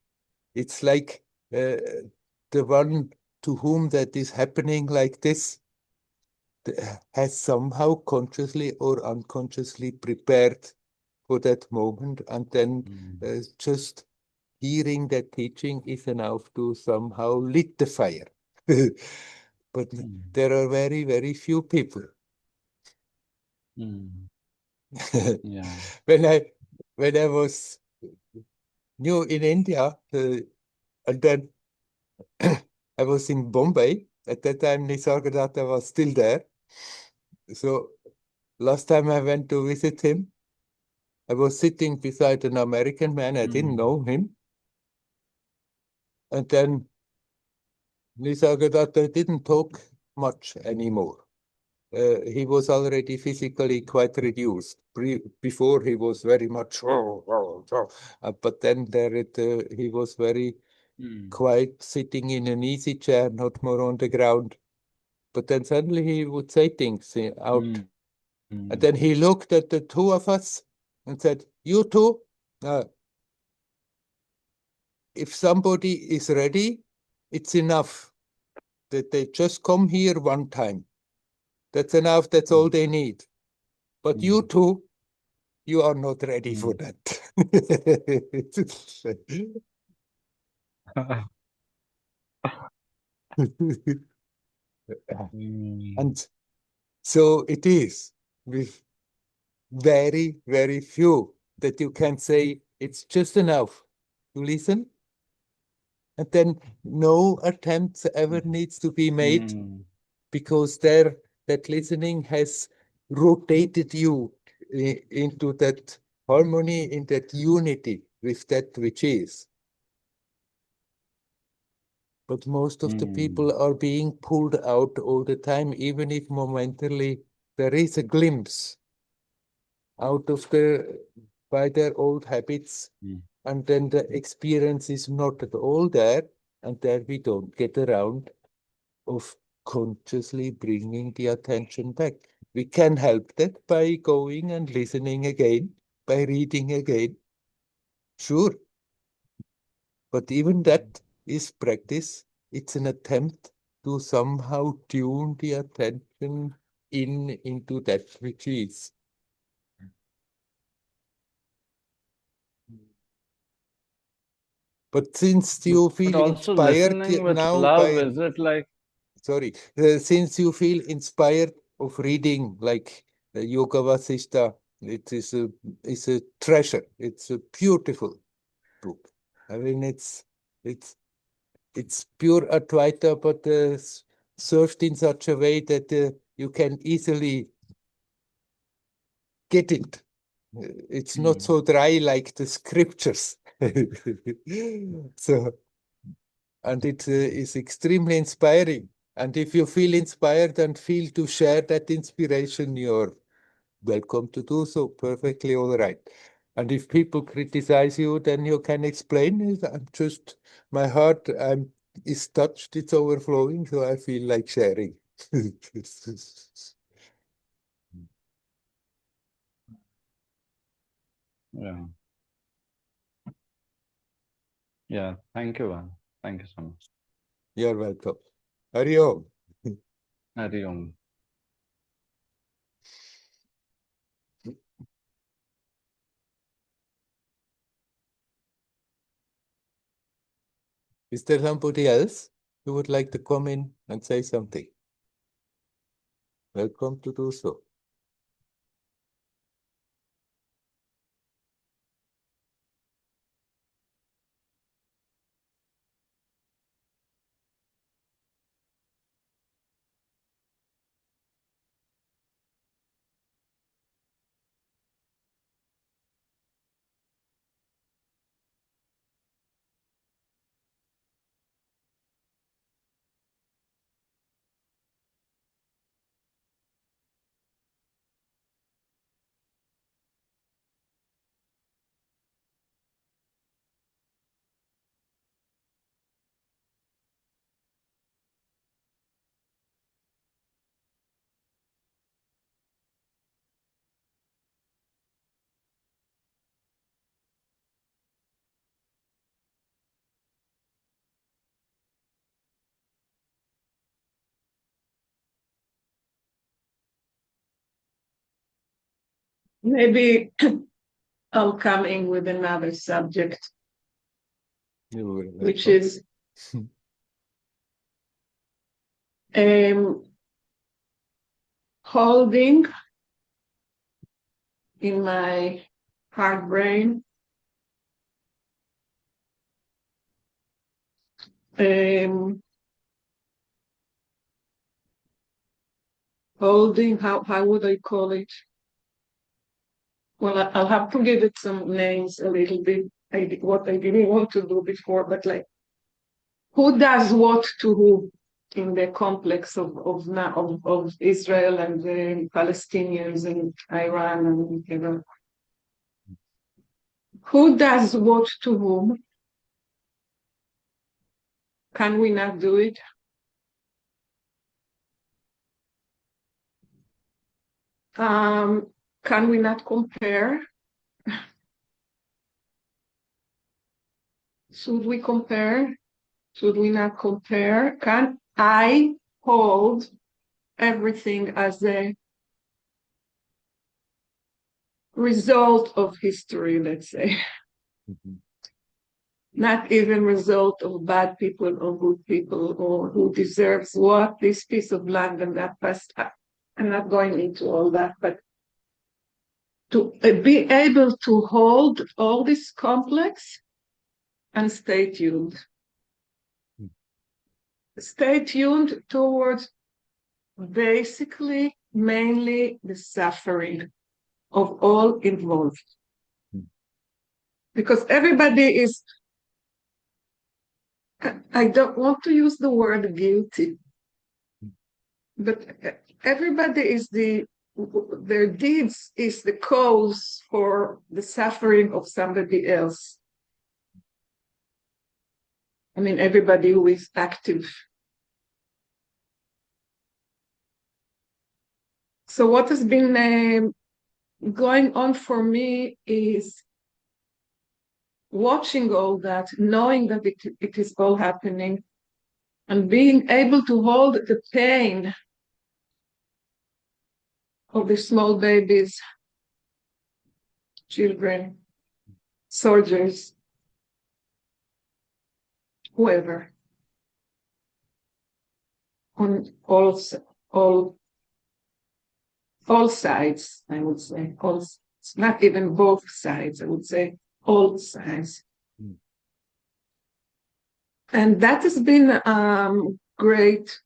It's like the one to whom that is happening like this has somehow consciously or unconsciously prepared for that moment, and then just hearing that teaching is enough to somehow lit the fire. But there are very, very few people. Yeah. When I was new in India, and then I was in Bombay. At that time, Nisargadatta was still there. So last time I went to visit him, I was sitting beside an American man. I didn't know him. And then Nisargadatta didn't talk much anymore. He was already physically quite reduced. Before he was very much, but then he was very quiet, sitting in an easy chair, not more on the ground. But then suddenly he would say things out. And then he looked at the two of us and said, you two, if somebody is ready, it's enough that they just come here one time. That's enough. That's all they need. But you two, you are not ready for that. And so it is with very, very few that you can say it's just enough to listen. And then no attempts ever needs to be made, because that listening has rotated you into that harmony, in that unity with that which is. But most of the people are being pulled out all the time, even if momentarily there is a glimpse out of by their old habits, and then the experience is not at all there, and there we don't get around of consciously bringing the attention back. We can help that by going and listening again, by reading again. Sure. But even that is practice. It's an attempt to somehow tune the attention into that which is. But since you But feel also inspired listening with now love, by, is it like, sorry, since you feel inspired of reading like Yoga Vasishta, it is a treasure. It's a beautiful book. I mean, it's pure Advaita, but served in such a way that you can easily get it. It's not so dry like the scriptures. So, and it is extremely inspiring. And if you feel inspired and feel to share that inspiration, you're welcome to do so. Perfectly all right. And if people criticize you, then you can explain it. I'm just, my heart is touched, it's overflowing, so I feel like sharing. yeah. Yeah, thank you, man. Thank you so much. You're welcome. Hari Om. Hari Om. Is there somebody else who would like to come in and say something? Welcome to do so. Maybe I'll come in with another subject, You're which welcome. is holding in my heart brain holding, how would I call it? Well, I'll have to give it some names a little bit. What I didn't want to do before, but like, who does what to who in the complex of Israel and the Palestinians and Iran and Iran? Who does what to whom? Can we not do it? Can we not compare? Should we compare? Should we not compare? Can I hold everything as a result of history, let's say? Not even result of bad people or good people or who deserves what, this piece of land and that past. I'm not going into all that, but to be able to hold all this complex and stay tuned. Stay tuned towards basically mainly the suffering of all involved. Because everybody is, I don't want to use the word guilty, but everybody is their deeds is the cause for the suffering of somebody else. I mean, everybody who is active. So what has been, going on for me is watching all that, knowing that it is all happening, and being able to hold the pain of the small babies, children, soldiers, whoever, on all sides, I would say, not even both sides, I would say all sides. Mm. And that has been great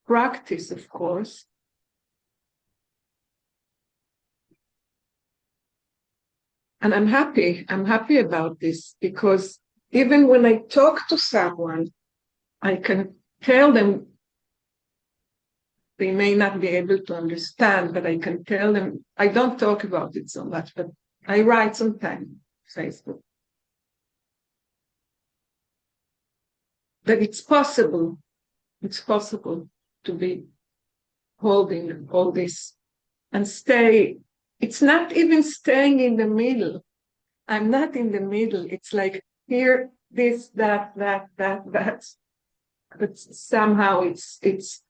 practice, of course. And I'm happy about this, because even when I talk to someone, I can tell them, they may not be able to understand, but I can tell them, I don't talk about it so much, but I write sometimes Facebook, that it's possible to be holding all this and stay. It's not even staying in the middle. I'm not in the middle. It's like here, this, that. But somehow it's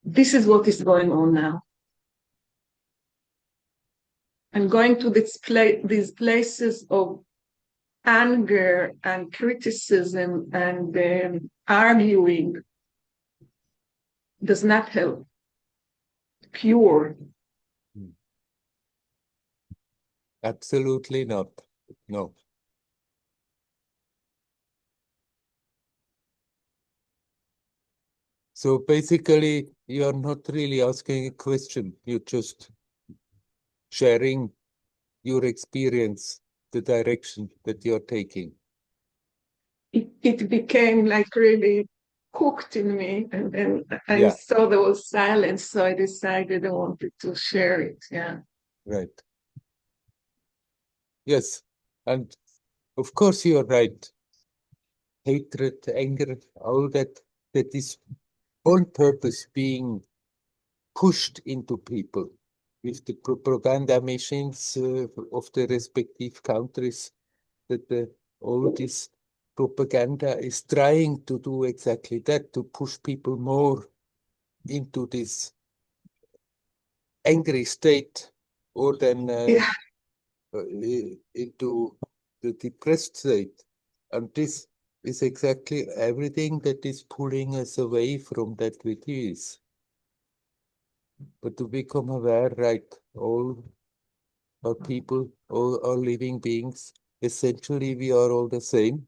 this is what is going on now. And going to these places of anger and criticism and arguing does not help cure. Absolutely not. No. So basically, you are not really asking a question. You're just sharing your experience, the direction that you're taking. It became like really cooked in me, and then I Yeah. saw there was silence, so I decided I wanted to share it. Yeah. Right. Yes. And of course, you are right. Hatred, anger, all that is on purpose being pushed into people with the propaganda machines of the respective countries, that all this propaganda is trying to do exactly that, to push people more into this angry state, or then Yeah. into the depressed state. And this is exactly everything that is pulling us away from that which is. But to become aware, right, all are people, all are living beings. Essentially, we are all the same.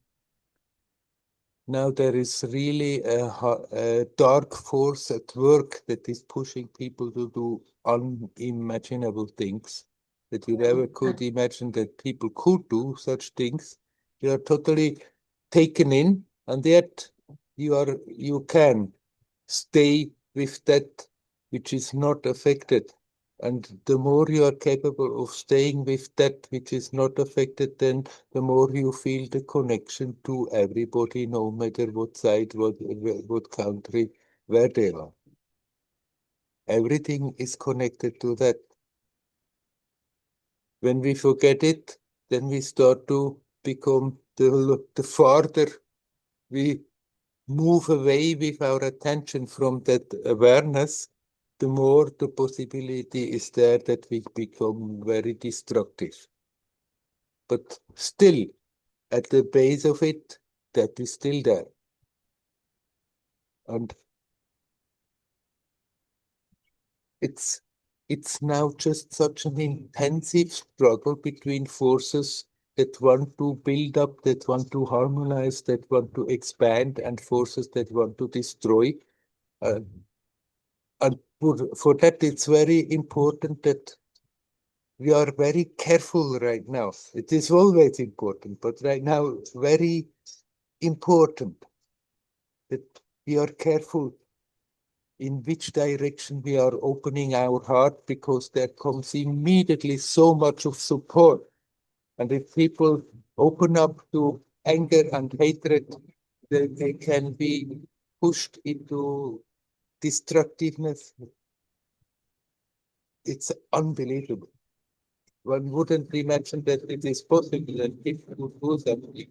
Now there is really a dark force at work that is pushing people to do unimaginable things that you never could imagine that people could do such things. You are totally taken in, and yet you can stay with that which is not affected. And the more you are capable of staying with that which is not affected, then the more you feel the connection to everybody, no matter what side, what country, where they are. Everything is connected to that. When we forget it, then we start to become the farther we move away with our attention from that awareness, the more the possibility is there that we become very destructive. But still, at the base of it, that is still there. And it's now just such an intensive struggle between forces that want to build up, that want to harmonize, that want to expand, and forces that want to destroy. And for that, it's very important that we are very careful right now. It is always important, but right now it's very important that we are careful in which direction we are opening our heart, because there comes immediately so much of support. And if people open up to anger and hatred, they can be pushed into destructiveness. It's unbelievable. one wouldn't imagine that it is possible that if you do something,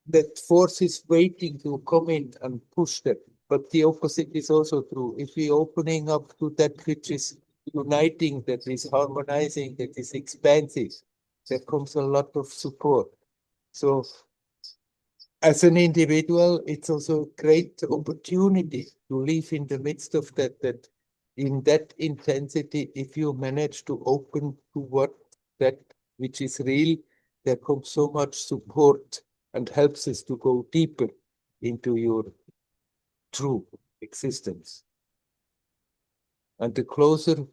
that force is waiting to come in and push them. But the opposite is also true. If we opening up to that which is uniting, that is harmonizing, that is expansive, there comes a lot of support. So as an individual, it's also a great opportunity to live in the midst of that in that intensity, if you manage to open to what that which is real, there comes so much support and helps us to go deeper into your true existence. And the closer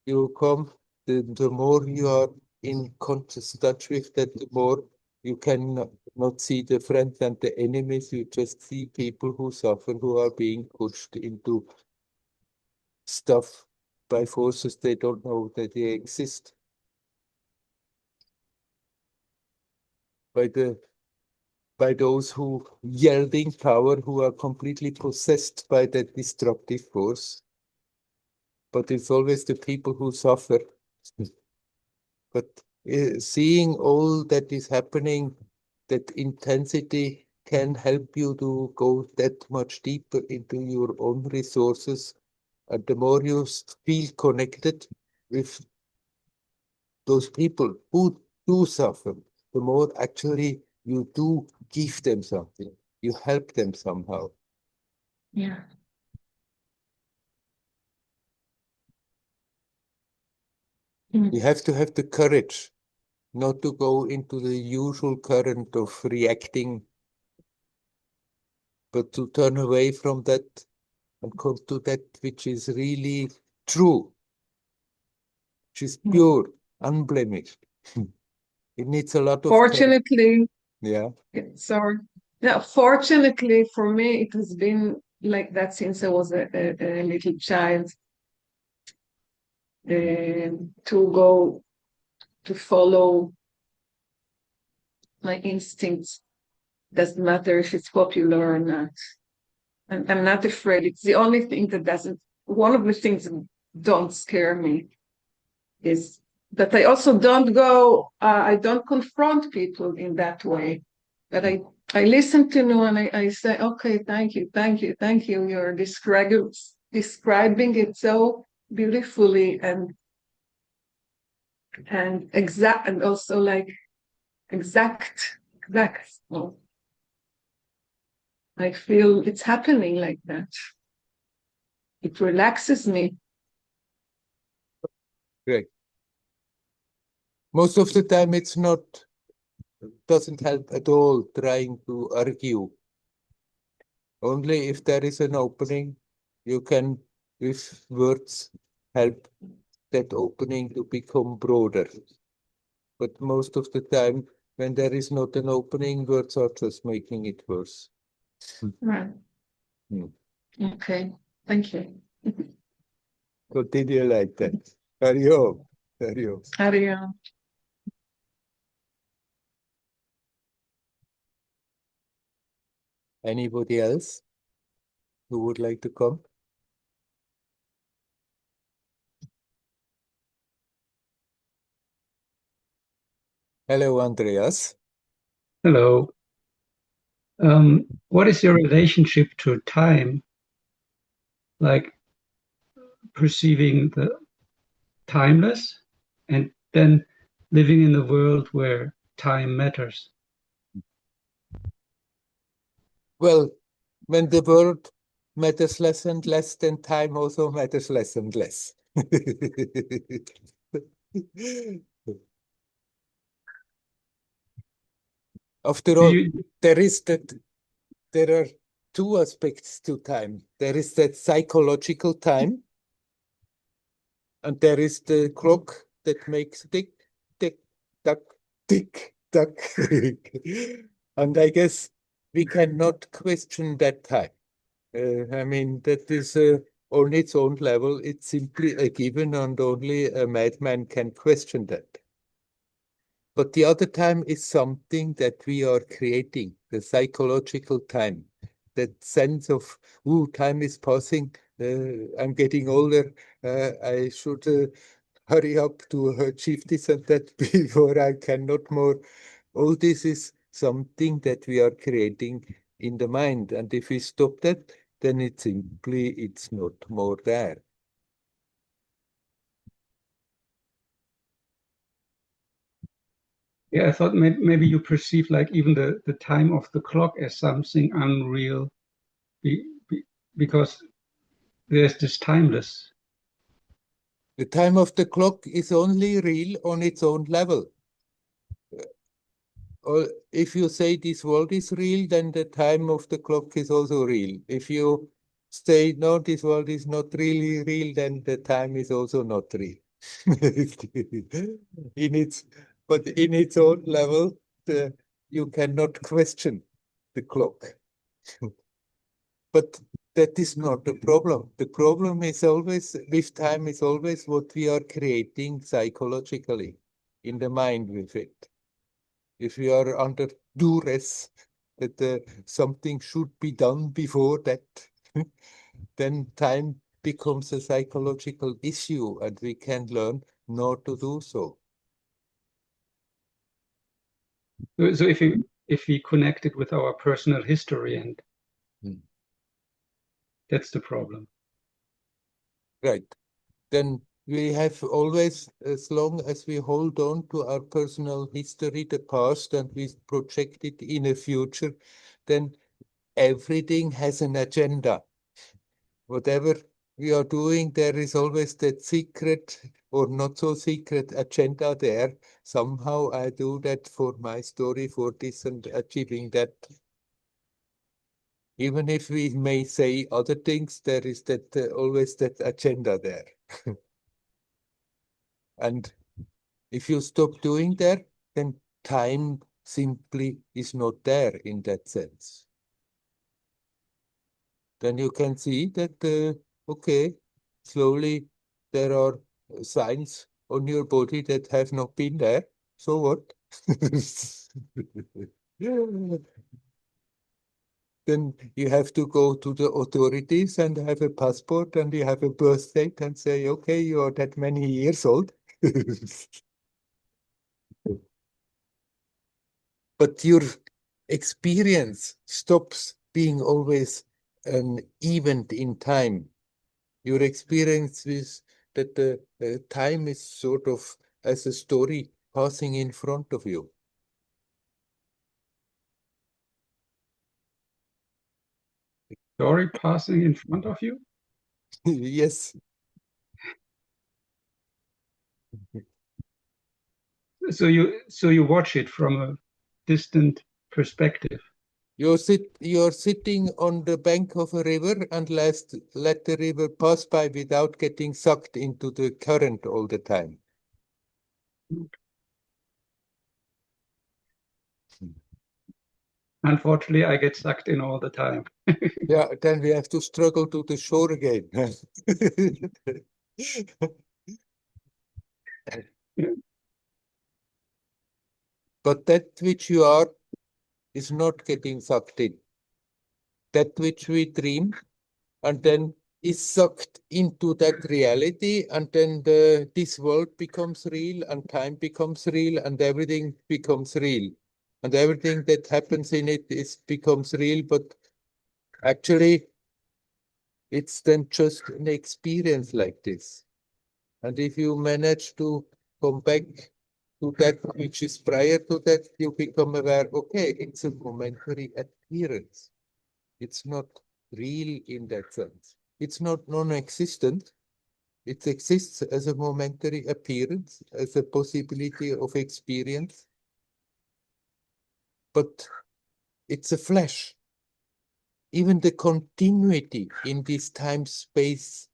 you come, the more you are in conscious touch with that, the more you can not see the friends and the enemies. You just see people who suffer, who are being pushed into stuff by forces they don't know that they exist. By those who yielding power, who are completely possessed by that destructive force. But it's always the people who suffer. But seeing all that is happening, that intensity can help you to go that much deeper into your own resources. And the more you feel connected with those people who do suffer, the more actually you do give them something. You help them somehow. Yeah. You have to have the courage not to go into the usual current of reacting, but to turn away from that and come to that which is really true, which is pure, unblemished. It needs a lot of courage. Fortunately, Yeah. sorry. Yeah, fortunately for me, it has been like that since I was a little child. To go to follow my instincts. Doesn't matter if it's popular or not. I'm not afraid. It's the only thing that doesn't, one of the things that don't scare me is that I also don't go, I don't confront people in that way. But I listen to you and I say, okay, thank you, thank you, thank you. You're describing it so beautifully and exact, and also like exact. Well, I feel it's happening like that. It relaxes me. Great. Most of the time it's not, doesn't help at all trying to argue. Only if there is an opening, you can, with words, help that opening to become broader. But most of the time, when there is not an opening, words are just making it worse. Right. Hmm. Okay. Thank you. Continue like that. Hurry up. Hurry up. Ariel. Anybody else who would like to come? Hello, Andreas. Hello. What is your relationship to time? Like perceiving the timeless and then living in a world where time matters? Well, when the world matters less and less, then time also matters less and less. After Do all, you, there are two aspects to time. There is that psychological time, and there is the clock that makes tick, tick, tock, tick, tock. And I guess we cannot question that time. I mean, that is on its own level, it's simply a given, and only a madman can question that. But the other time is something that we are creating, the psychological time, that sense of, ooh, time is passing, I'm getting older, I should hurry up to achieve this and that before I cannot more. All this is something that we are creating in the mind. And if we stop that, then it's not more there. Yeah, I thought maybe you perceive like even the time of the clock as something unreal because there's this timeless. The time of the clock is only real on its own level. Or if you say this world is real, then the time of the clock is also real. If you say no, this world is not really real, then the time is also not real. In its own level, you cannot question the clock. But that is not the problem. The problem is always, with time, is always what we are creating psychologically in the mind with it. If we are under duress that something should be done before that, then time becomes a psychological issue and we can learn not to do so. So if we connect it with our personal history, and that's the problem. Right. Then we have always, as long as we hold on to our personal history, the past, and we project it in a future, then everything has an agenda. Whatever we are doing, there is always that secret or not so secret agenda there. Somehow I do that for my story, for this and achieving that. Even if we may say other things, there is that always that agenda there. And if you stop doing that, then time simply is not there in that sense. Then you can see that, okay, slowly there are signs on your body that have not been there. So what? Then you have to go to the authorities and have a passport and you have a birth date and say, okay, you are that many years old. But your experience stops being always an event in time. Your experience is that the time is sort of as a story passing in front of you. Story passing in front of you. Yes. So you watch it from a distant perspective. You're sitting on the bank of a river and let the river pass by without getting sucked into the current all the time. Unfortunately, I get sucked in all the time. Yeah, then we have to struggle to the shore again. But that which you are is not getting sucked in. That which we dream and then is sucked into that reality, and then this world becomes real and time becomes real and everything becomes real. And everything that happens in it becomes real, but actually it's then just an experience like this. And if you manage to come back to that which is prior to that, you become aware, okay, it's a momentary appearance. It's not real in that sense. It's not non-existent. It exists as a momentary appearance, as a possibility of experience, but it's a flash. Even the continuity in this time-space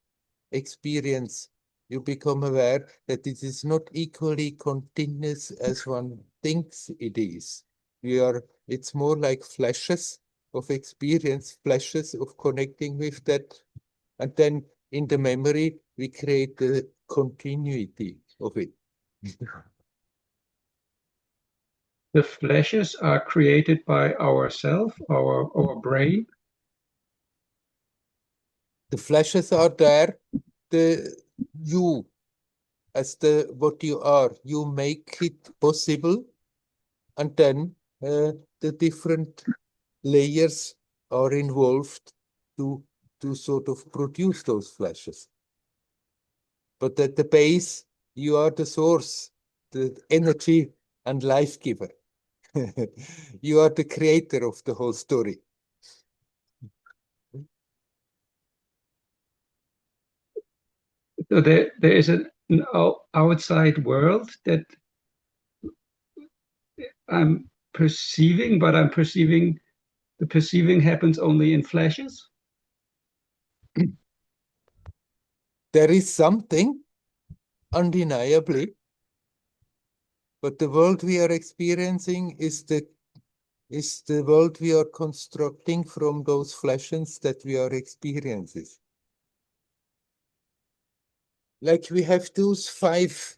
experience, you become aware that it is not equally continuous as one thinks it is. It's more like flashes of experience, flashes of connecting with that. And then in the memory, we create the continuity of it. The flashes are created by ourself, our brain. The flashes are there, the you as the what you are. You make it possible, and then the different layers are involved to sort of produce those flashes. But at the base, you are the source, the energy and life giver. You are the creator of the whole story. So there is an outside world that I'm perceiving, but I'm perceiving the perceiving happens only in flashes. There is something, undeniably, but the world we are experiencing is the world we are constructing from those flashes that we are experiencing. Like we have those 5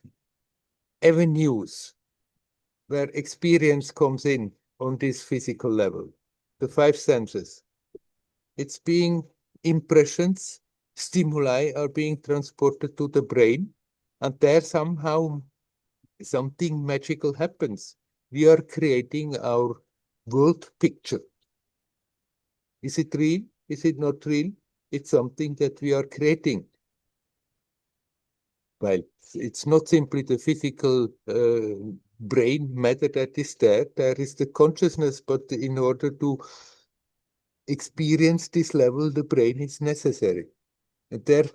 avenues where experience comes in on this physical level, the 5 senses. It's being impressions, stimuli are being transported to the brain, and there somehow something magical happens. We are creating our world picture. Is it real? Is it not real? It's something that we are creating. Well, it's not simply the physical brain matter that is there. There is the consciousness, but in order to experience this level, the brain is necessary. And there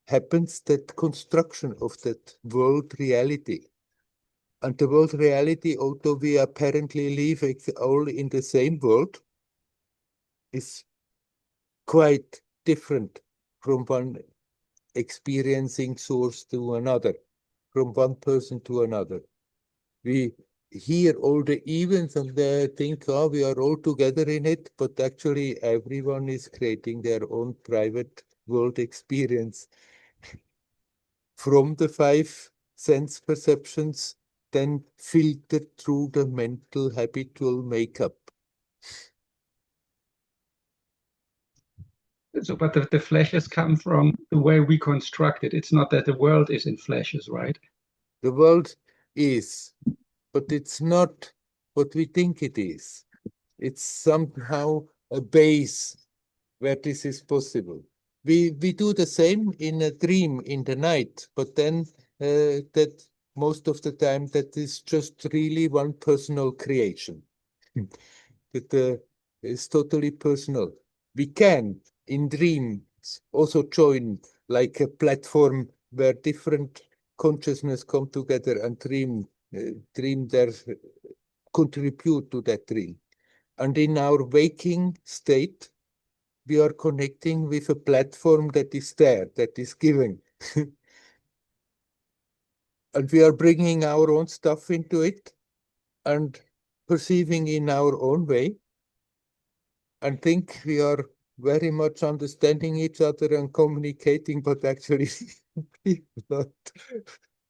happens that construction of that world reality. And the world reality, although we apparently live all in the same world, is quite different from one experiencing source to another, from one person to another. We hear all the events and they think, oh, we are all together in it, but actually everyone is creating their own private world experience from the 5 sense perceptions, then filtered through the mental habitual makeup. So, but the flashes come from the way we construct it. It's not that the world is in flashes, right? The world is, but it's not what we think it is. It's somehow a base where this is possible. We do the same in a dream in the night, but then that most of the time that is just really one personal creation. That is totally personal. We can in dreams also join like a platform where different consciousness come together and dream their contribute to that dream. And in our waking state, we are connecting with a platform that is there, that is given. And we are bringing our own stuff into it and perceiving in our own way and think we are very much understanding each other and communicating, but actually people are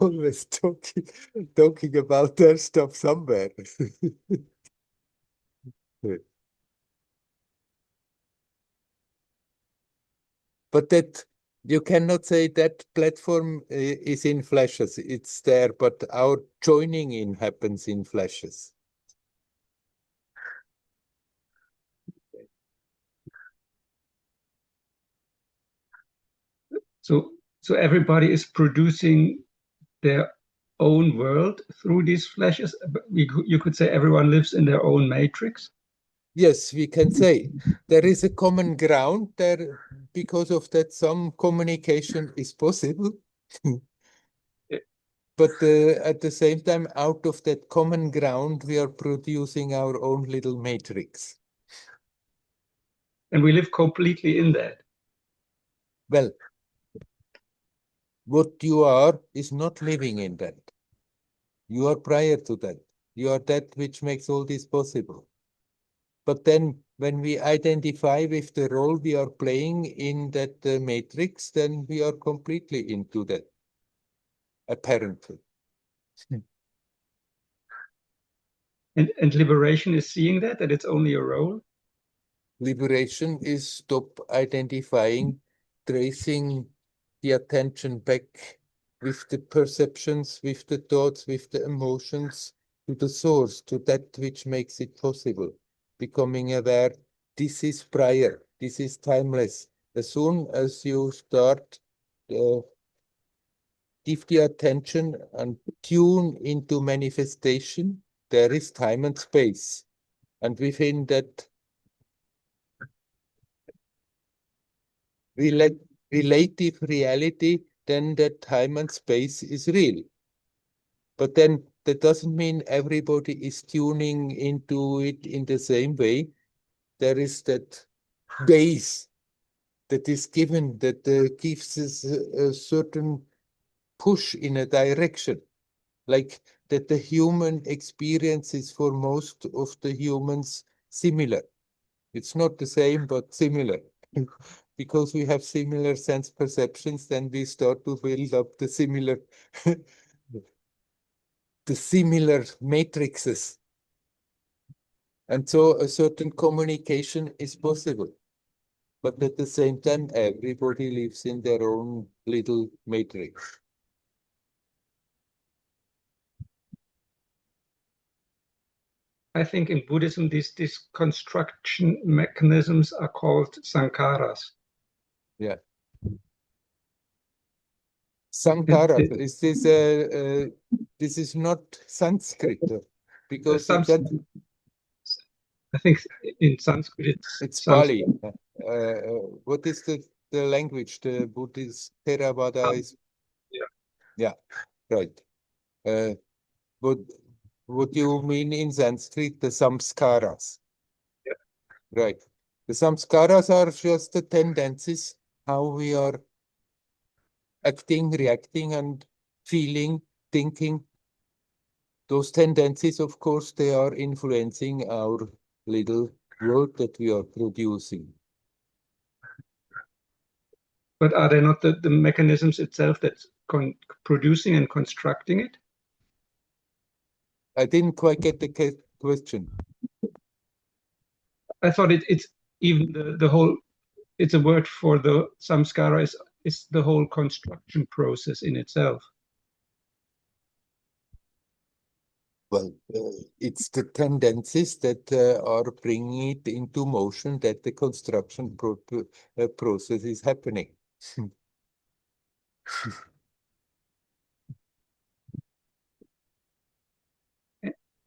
always talking about their stuff somewhere. But that you cannot say that platform is in flashes. It's there, but our joining in happens in flashes. So everybody is producing their own world through these flashes. You could say everyone lives in their own matrix. Yes, we can say there is a common ground there. Because of that, some communication is possible. But at the same time, out of that common ground, we are producing our own little matrix. And we live completely in that. Well, what you are is not living in that. You are prior to that. You are that which makes all this possible. But then when we identify with the role we are playing in that matrix, then we are completely into that, apparently. And liberation is seeing that it's only a role. Liberation is stop identifying, tracing the attention back with the perceptions, with the thoughts, with the emotions, to the source, to that which makes it possible. Becoming aware, this is prior, this is timeless. As soon as you start, give the attention and tune into manifestation, there is time and space. And within that relative reality, then that time and space is real. But then that doesn't mean everybody is tuning into it in the same way. There is that base that is given that gives us a certain push in a direction, like that the human experience is for most of the humans similar. It's not the same, but similar. Because we have similar sense perceptions, then we start to build up the similar matrices. And so a certain communication is possible. But at the same time, everybody lives in their own little matrix. I think in Buddhism, these construction mechanisms are called sankharas. Yeah. Sankara, this is not Sanskrit, because I think in Sanskrit it's Sanskrit. Pali. What is the language? The Buddhist Theravada is. Yeah. Yeah, right. What do you mean in Sanskrit? The samskaras. Yeah. Right. The samskaras are just the tendencies, how we are acting, reacting, and feeling, thinking. Those tendencies, of course, they are influencing our little world that we are producing. But are they not the mechanisms itself that's producing and constructing it? I didn't quite get the question. I thought it's even the whole, it's a word for the samskara is the whole construction process in itself. Well, it's the tendencies that are bringing it into motion that the construction process is happening.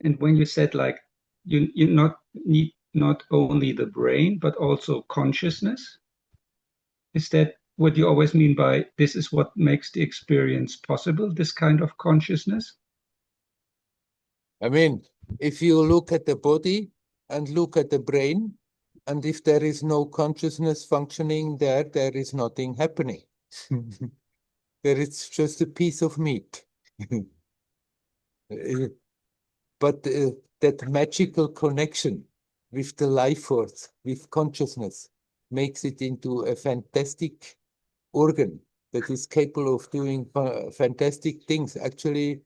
And when you said like you not need not only the brain but also consciousness, is that what you always mean by this is what makes the experience possible, this kind of consciousness? I mean, if you look at the body and look at the brain, and if there is no consciousness functioning there, there is nothing happening. There is just a piece of meat. But that magical connection with the life force, with consciousness, makes it into a fantastic organ that is capable of doing fantastic things. Actually,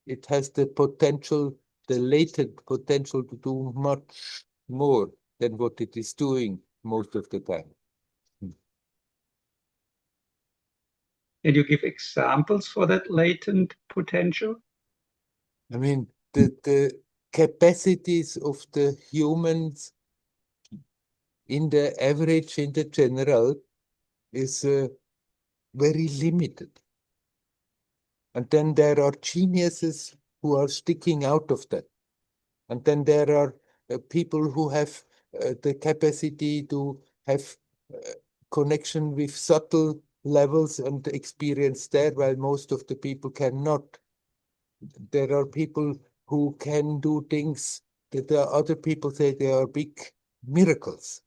it has the potential, the latent potential to do much more than what it is doing most of the time. And you give examples for that latent potential? I mean, the capacities of the humans in the average, in the general, is very limited. And then there are geniuses who are sticking out of that. And then there are people who have the capacity to have connection with subtle levels and experience there, while most of the people cannot. There are people who can do things that other people say they are big miracles.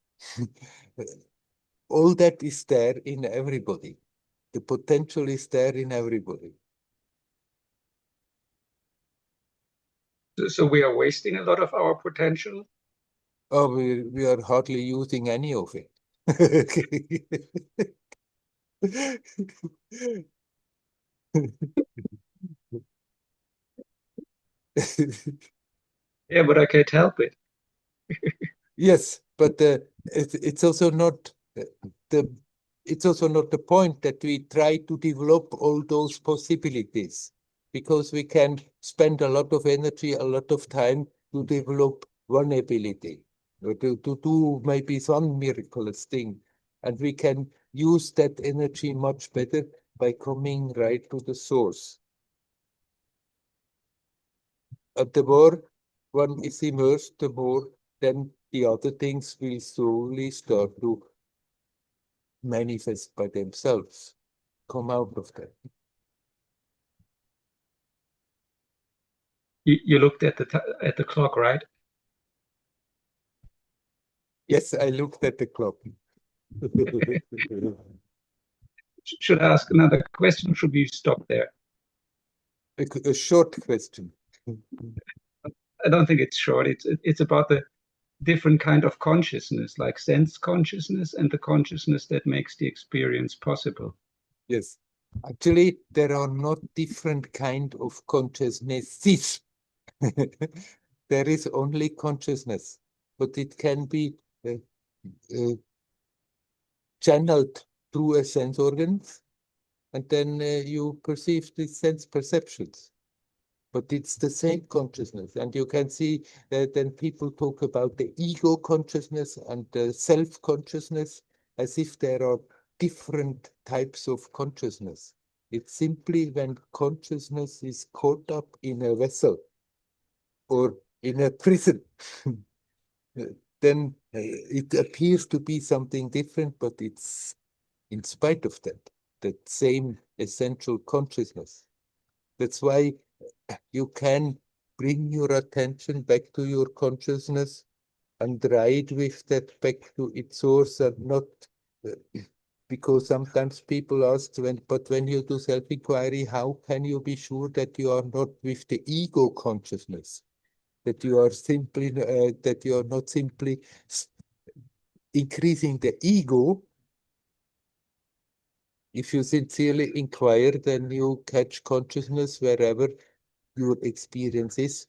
All that is there in everybody. The potential is there in everybody. So we are wasting a lot of our potential? Oh, we are hardly using any of it. Yeah, but I can't help it. Yes, but it's also not the it's also not the point that we try to develop all those possibilities, because we can spend a lot of energy, a lot of time to develop one ability, or to do maybe some miraculous thing. And we can use that energy much better by coming right to the source. And the more one is immersed, the more then the other things will slowly start to manifest by themselves, come out of that. You looked at the clock, right? Yes, I looked at the clock. Should I ask another question? Or should we stop there? A short question. I don't think it's short. It's about the different kind of consciousness, like sense consciousness and the consciousness that makes the experience possible. Yes. Actually, there are not different kind of consciousnesses. There is only consciousness, but it can be channeled through a sense organ, and then you perceive the sense perceptions. But it's the same consciousness. And you can see that then people talk about the ego consciousness and the self-consciousness as if there are different types of consciousness. It's simply when consciousness is caught up in a vessel or in a prison, then it appears to be something different, but it's in spite of that, that same essential consciousness. That's why you can bring your attention back to your consciousness and ride with that back to its source, and not because sometimes people ask, but when you do self-inquiry, how can you be sure that you are not with the ego consciousness? That you are simply that you are not simply increasing the ego. If you sincerely inquire, then you catch consciousness wherever your experience is,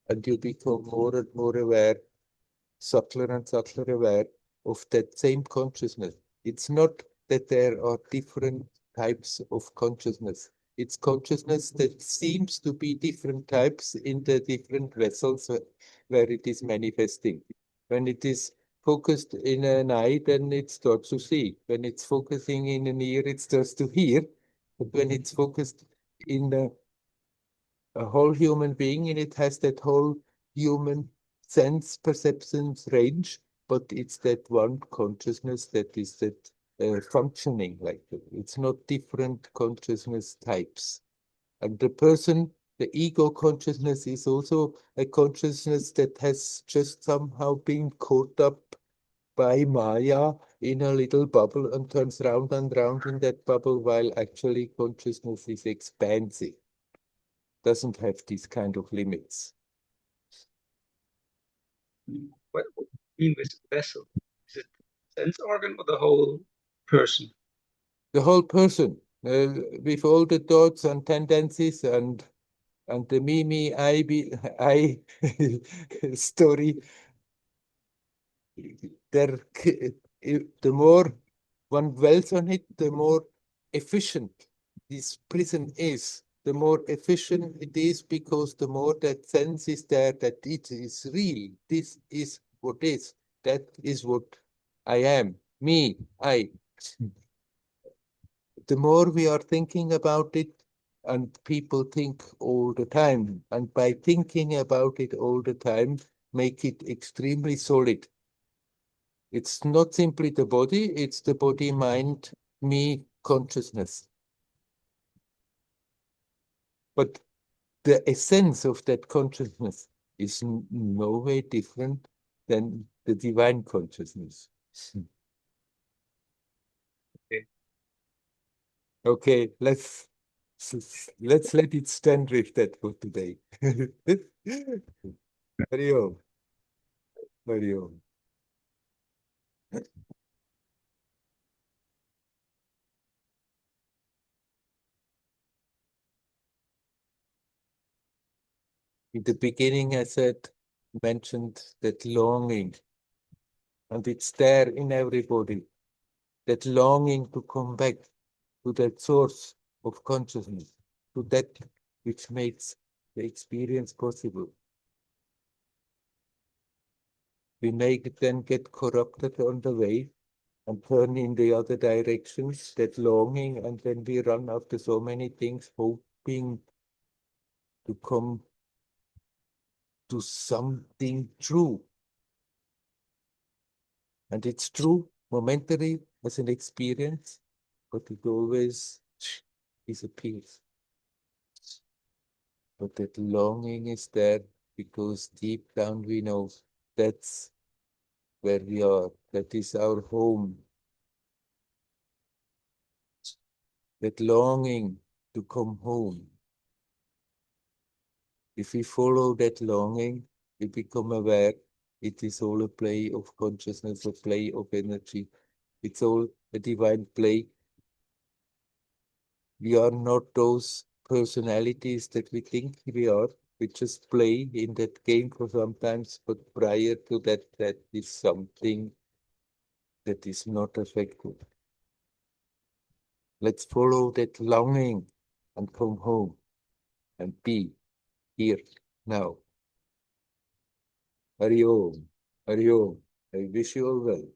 and you become more and more aware, subtler and subtler aware of that same consciousness. It's not that there are different types of consciousness. It's consciousness that seems to be different types in the different vessels where it is manifesting. When it is focused in an eye, then it starts to see. When it's focusing in an ear, it starts to hear. But when it's focused in a whole human being, and it has that whole human sense perceptions range, but it's that one consciousness that is that functioning like that. It's not different consciousness types. And the person, the ego consciousness, is also a consciousness that has just somehow been caught up by Maya in a little bubble and turns round and round in that bubble, while actually consciousness is expansive, doesn't have these kind of limits. What do you mean with vessel? Is it sense organ or the whole person? The whole person, with all the thoughts and tendencies and the me, I story, there, the more one dwells on it, the more efficient this prison is. The more efficient it is, because the more that sense is there that it is real. This is what is. That is what I am. Me, I. The more we are thinking about it, and people think all the time, and by thinking about it all the time, make it extremely solid. It's not simply the body, it's the body, mind, me, consciousness. But the essence of that consciousness is no way different than the divine consciousness. Okay, let's let it stand with that for today. Hari Om. Hari Om. In the beginning, I mentioned that longing, and it's there in everybody, that longing to come back to that source of consciousness, to that which makes the experience possible. We may then get corrupted on the way and turn in the other directions, that longing, and then we run after so many things, hoping to come to something true. And it's true, momentary as an experience, but it always disappears. But that longing is there because deep down we know that's where we are, that is our home. That longing to come home. If we follow that longing, we become aware it is all a play of consciousness, a play of energy. It's all a divine play. We are not those personalities that we think we are. We just play in that game for sometimes, but prior to that, that is something that is not affected. Let's follow that longing and come home and be here now. Hari Om, Hari Om. I wish you all well.